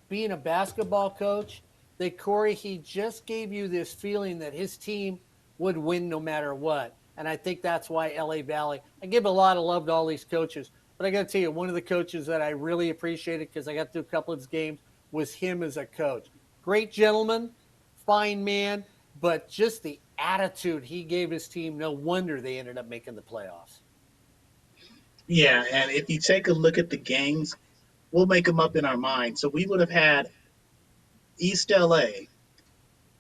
being a basketball coach that, Corey, he just gave you this feeling that his team would win no matter what. And I think that's why LA Valley, I give a lot of love to all these coaches, but I got to tell you, one of the coaches that I really appreciated because I got to do a couple of his games was him as a coach. Great gentleman, fine man, but just the attitude he gave his team, no wonder they ended up making the playoffs. Yeah, and if you take a look at the games, we'll make them up in our mind. So we would have had East LA.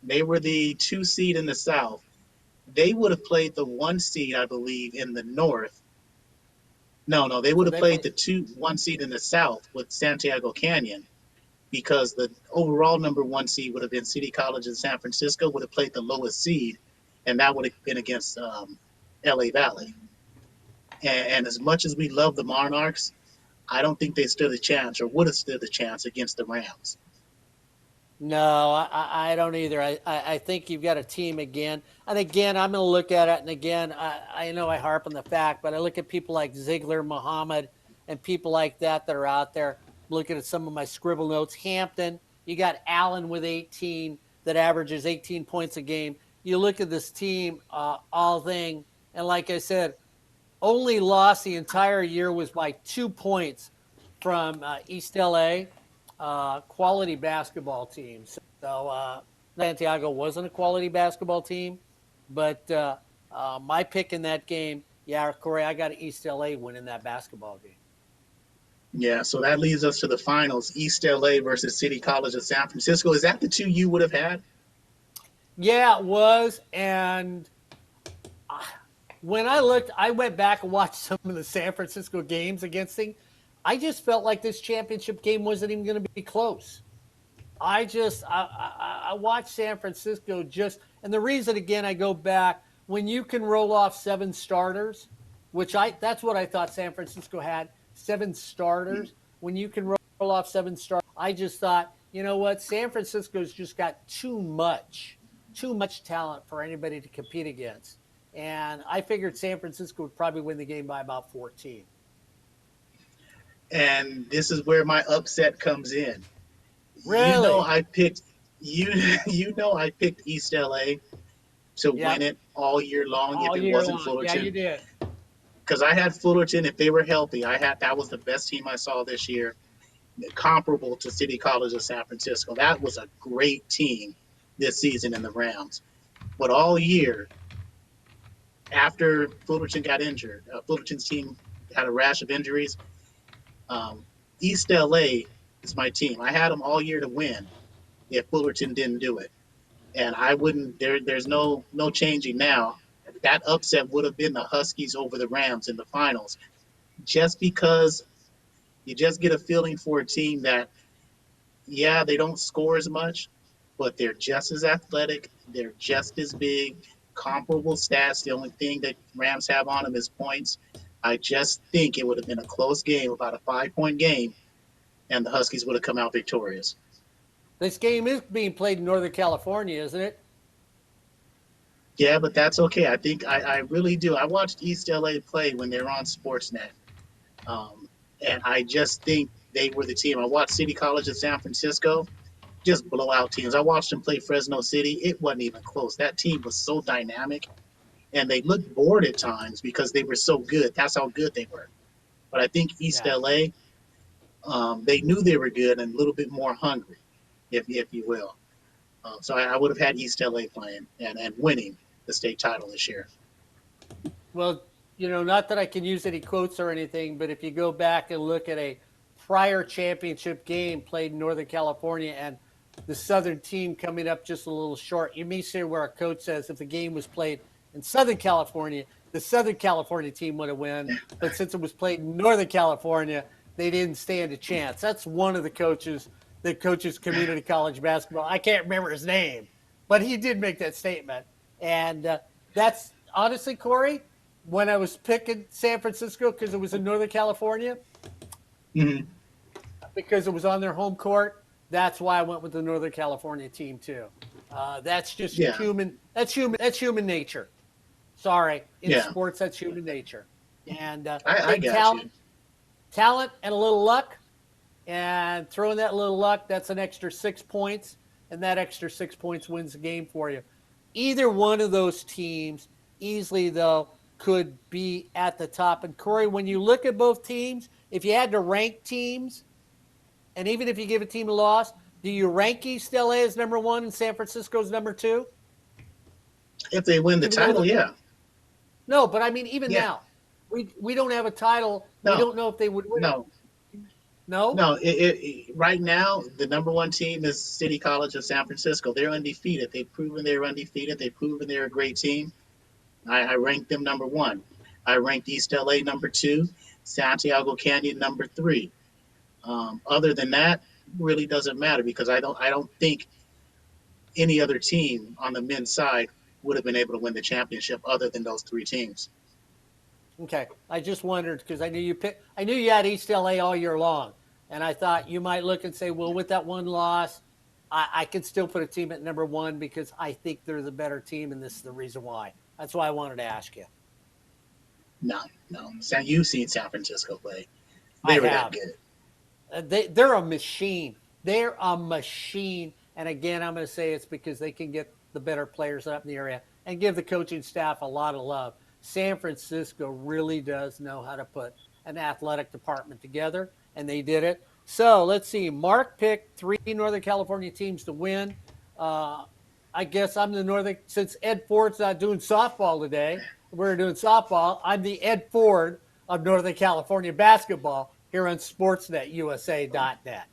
They were the 2 seed in the South. They would have played the 1 seed, I believe, in the North. No, they would have played the 1 seed in the South with Santiago Canyon, because the overall number 1 seed would have been City College in San Francisco, would have played the lowest seed, and that would have been against LA Valley. And as much as we love the Monarchs, I don't think they stood a chance or would have stood a chance against the Rams. No, I don't either. I think you've got a team again. And again, I'm going to look at it. And again, I know I harp on the fact, but I look at people like Ziegler, Muhammad, and people like that are out there. Looking at some of my scribble notes. Hampton, you got Allen with 18 that averages 18 points a game. You look at this team, all thing, and like I said, only loss the entire year was by 2 points from East LA. Quality basketball team. So Santiago wasn't a quality basketball team, but my pick in that game, yeah, Corey, I got East LA winning that basketball game. Yeah, so that leads us to the finals, East LA versus City College of San Francisco. Is that the 2 you would have had? Yeah, it was. And when I went back and watched some of the San Francisco games against things. I just felt like this championship game wasn't even going to be close. I watched San Francisco and the reason, again, I go back, when you can roll off 7 starters, that's what I thought San Francisco had, 7 starters. When you can roll off 7 starters, I just thought, you know what, San Francisco's just got too much talent for anybody to compete against. And I figured San Francisco would probably win the game by about 14. And this is where my upset comes in. Really? I picked East LA to win it all year long all if it year wasn't long. Fullerton. Yeah, you did. Because I had Fullerton, if they were healthy, that was the best team I saw this year, comparable to City College of San Francisco. That was a great team this season in the Rams. But all year, after Fullerton got injured, Fullerton's team had a rash of injuries. East LA is my team. I had them all year to win if Fullerton didn't do it. And I wouldn't, there's no changing now. That upset would have been the Huskies over the Rams in the finals, just because you just get a feeling for a team that, yeah, they don't score as much, but they're just as athletic. They're just as big, comparable stats. The only thing that Rams have on them is points. I just think it would have been a close game, about a 5-point game, and the Huskies would have come out victorious. This game is being played in Northern California, isn't it? Yeah, but that's okay. I think I really do. I watched East LA play when they were on Sportsnet, and I just think they were the team. I watched City College of San Francisco, just blowout teams. I watched them play Fresno City. It wasn't even close. That team was so dynamic, and they looked bored at times because they were so good. That's how good they were. But I think East LA, They knew they were good and a little bit more hungry, if you will. So I would have had East LA playing and winning the state title this year. Well, not that I can use any quotes or anything, but if you go back and look at a prior championship game played in Northern California and the Southern team coming up just a little short, you may see where a coach says if the game was played in Southern California, the Southern California team would have won. But since it was played in Northern California, they didn't stand a chance. That's one of the coaches that coaches community college basketball. I can't remember his name, but he did make that statement. And that's honestly, Corey, when I was picking San Francisco because it was in Northern California, Mm-hmm. because it was on their home court, that's why I went with the Northern California team too. That's just Yeah. human. That's human nature. Sorry, in Yeah. sports, that's human nature. And I big got you. talent, and a little luck. And throwing that little luck, that's an extra 6 points, and that extra 6 points wins the game for you. Either one of those teams easily, though, could be at the top. And Corey, when you look at both teams, if you had to rank teams, and even if you give a team a loss, do you rank East LA as number one and San Francisco as number two? If they win the Even though title, yeah. No, but I mean, even Yeah. now, we don't have a title. No. We don't know if they would win. No, No? no. Right now, the number one team is City College of San Francisco. They're undefeated. They've proven they're undefeated. They've proven they're a great team. I ranked them number one. I ranked East LA number two, Santiago Canyon number three. Other than that, really doesn't matter because I don't think any other team on the men's side would have been able to win the championship other than those three teams. Okay. I just wondered because I knew you had East LA all year long. And I thought you might look and say, well, with that one loss, I could still put a team at number one because I think they're the better team, and this is the reason why. That's why I wanted to ask you. No. You've seen San Francisco play. I They were have. that good. They're a machine. They're a machine. And again, I'm going to say it's because they can get the better players up in the area and give the coaching staff a lot of love. San Francisco really does know how to put an athletic department together, and they did it. So let's see. Mark picked 3 Northern California teams to win. I guess I'm the Northern, since Ed Ford's not doing softball today, we're doing softball. I'm the Ed Ford of Northern California basketball here on SportsNetUSA.net.